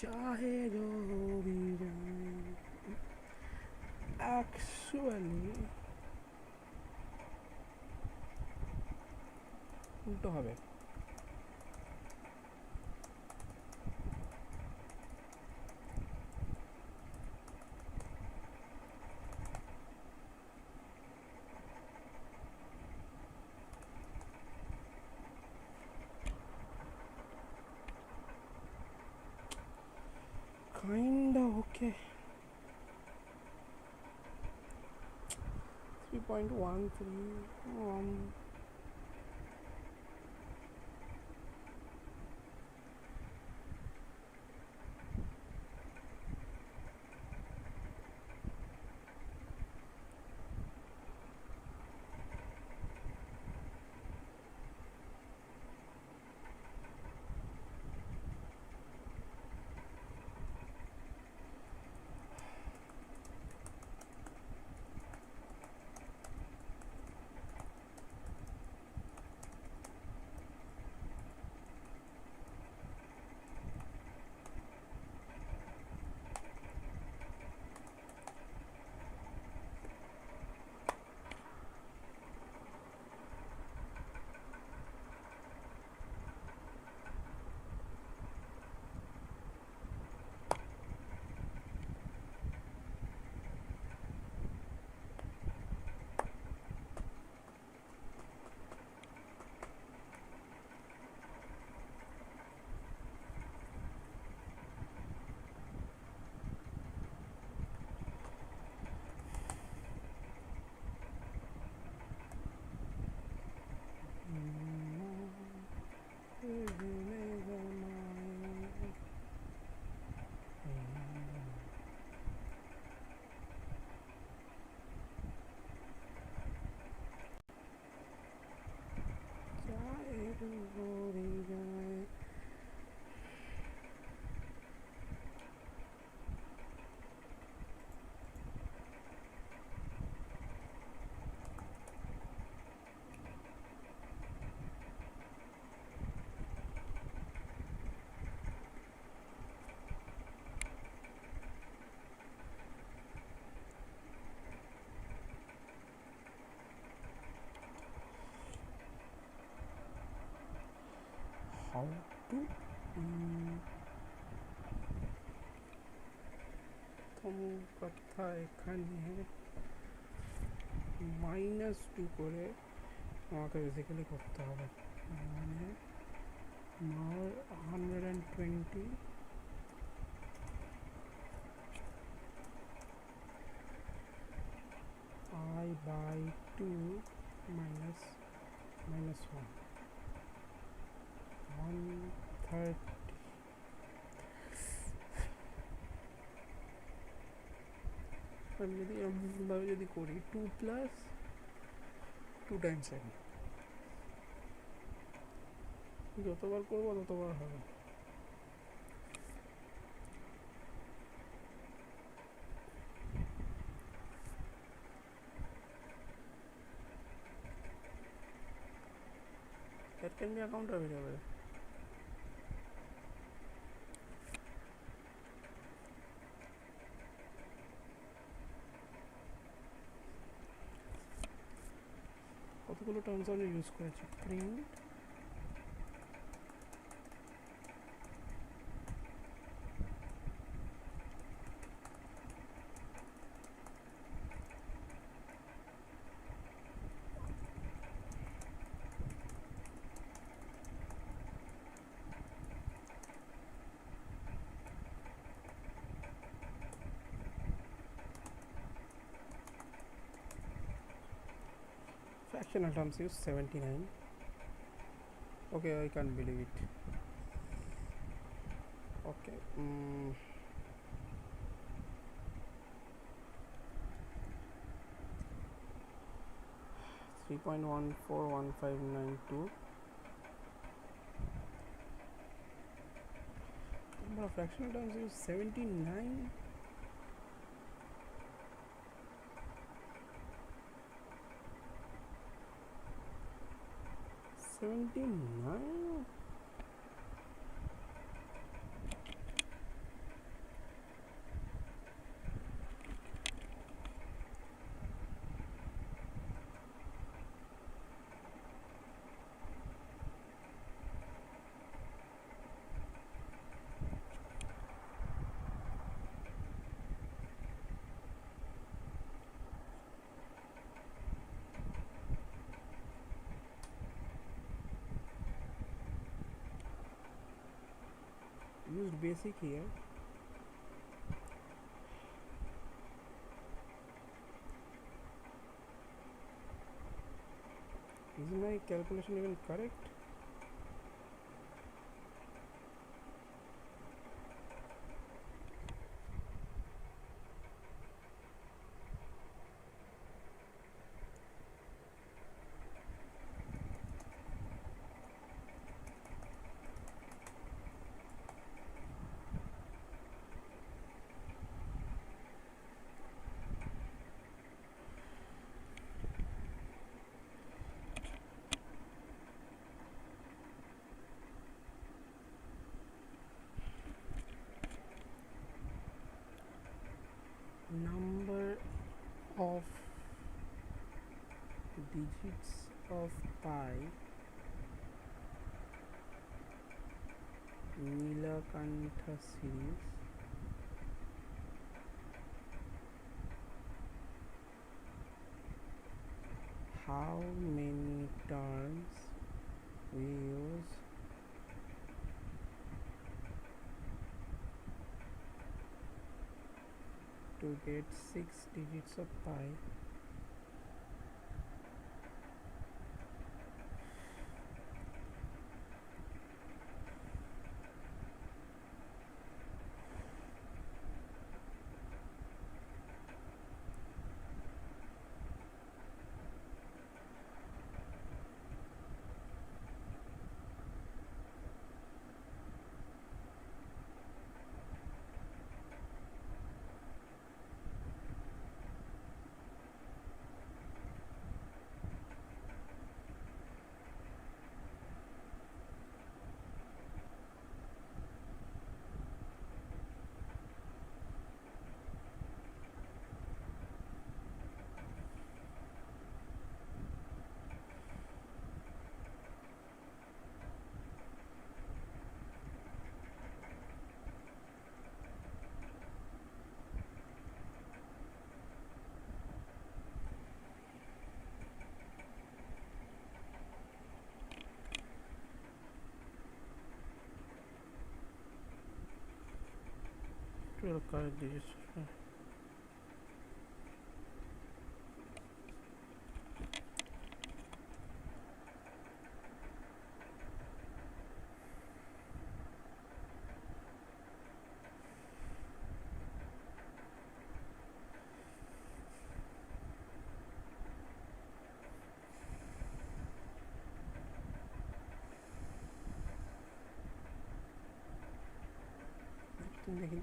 Speaker 1: चाहे जो भी जाए actually উল্টো হবে kinda okay 3.13 how to প্রথম কথা এখানে -2 করে আমাকে বেসিক্যালি করতে হবে মানে more 120 I by 2 minus -1 130 আমি যদি এরকমভাবে যদি করি 2 প্লাস 2 টাইমস n যতবার করবো ততবার হবে that can be a counter variable কতগুলো টার্মস আমি ইউজ করেছি print fractional terms use 79 okay I can't believe it okay 3.141592 number of fractional terms use 79 79 used basic here. Is my calculation even correct? Number of digits of pi Nilakantha series how many terms we use to get 6 digits of pi. Correct digits. देखिए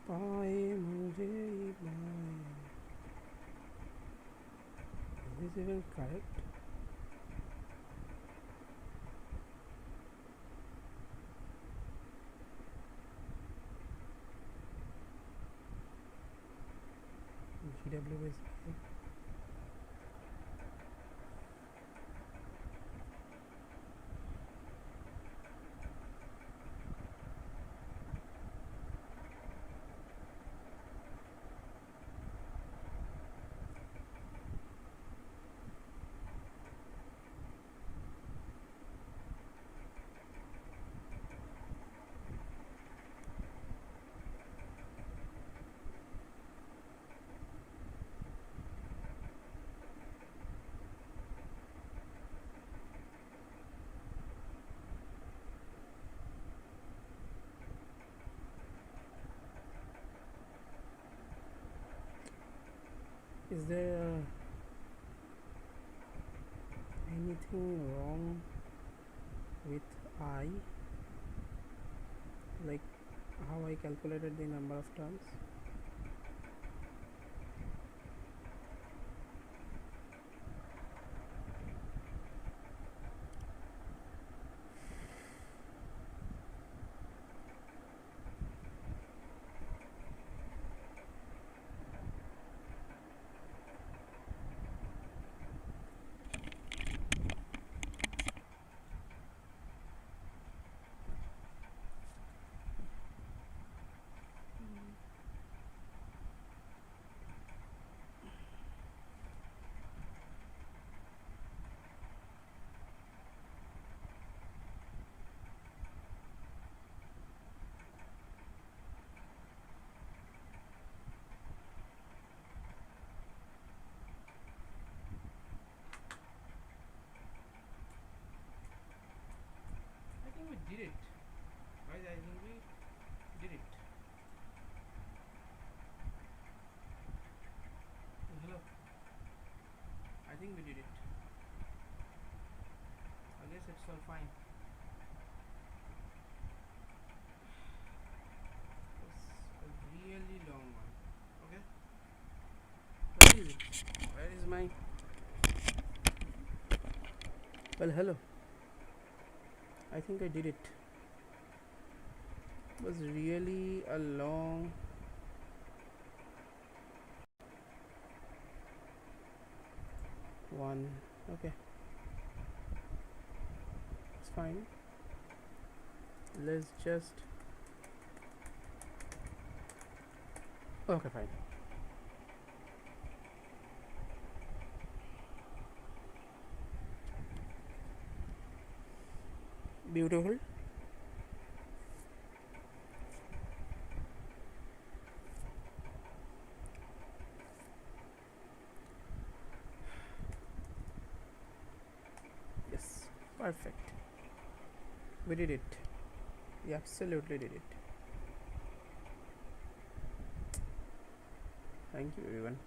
Speaker 1: पाए मुझे पाए. Is this even correct? GW is Is there anything wrong with I, like how I calculated the number of terms? I think we did it, guys. I think we did it. Hello. I think we did it. I guess it's all fine. It's a really long one. Okay. Where is it? Where is my? Well, hello. I think I did it. It was really a long. One. Okay. It's fine. Let's just. Okay, fine. Beautiful. Yes. Perfect. We did it. We absolutely did it. Thank you, everyone.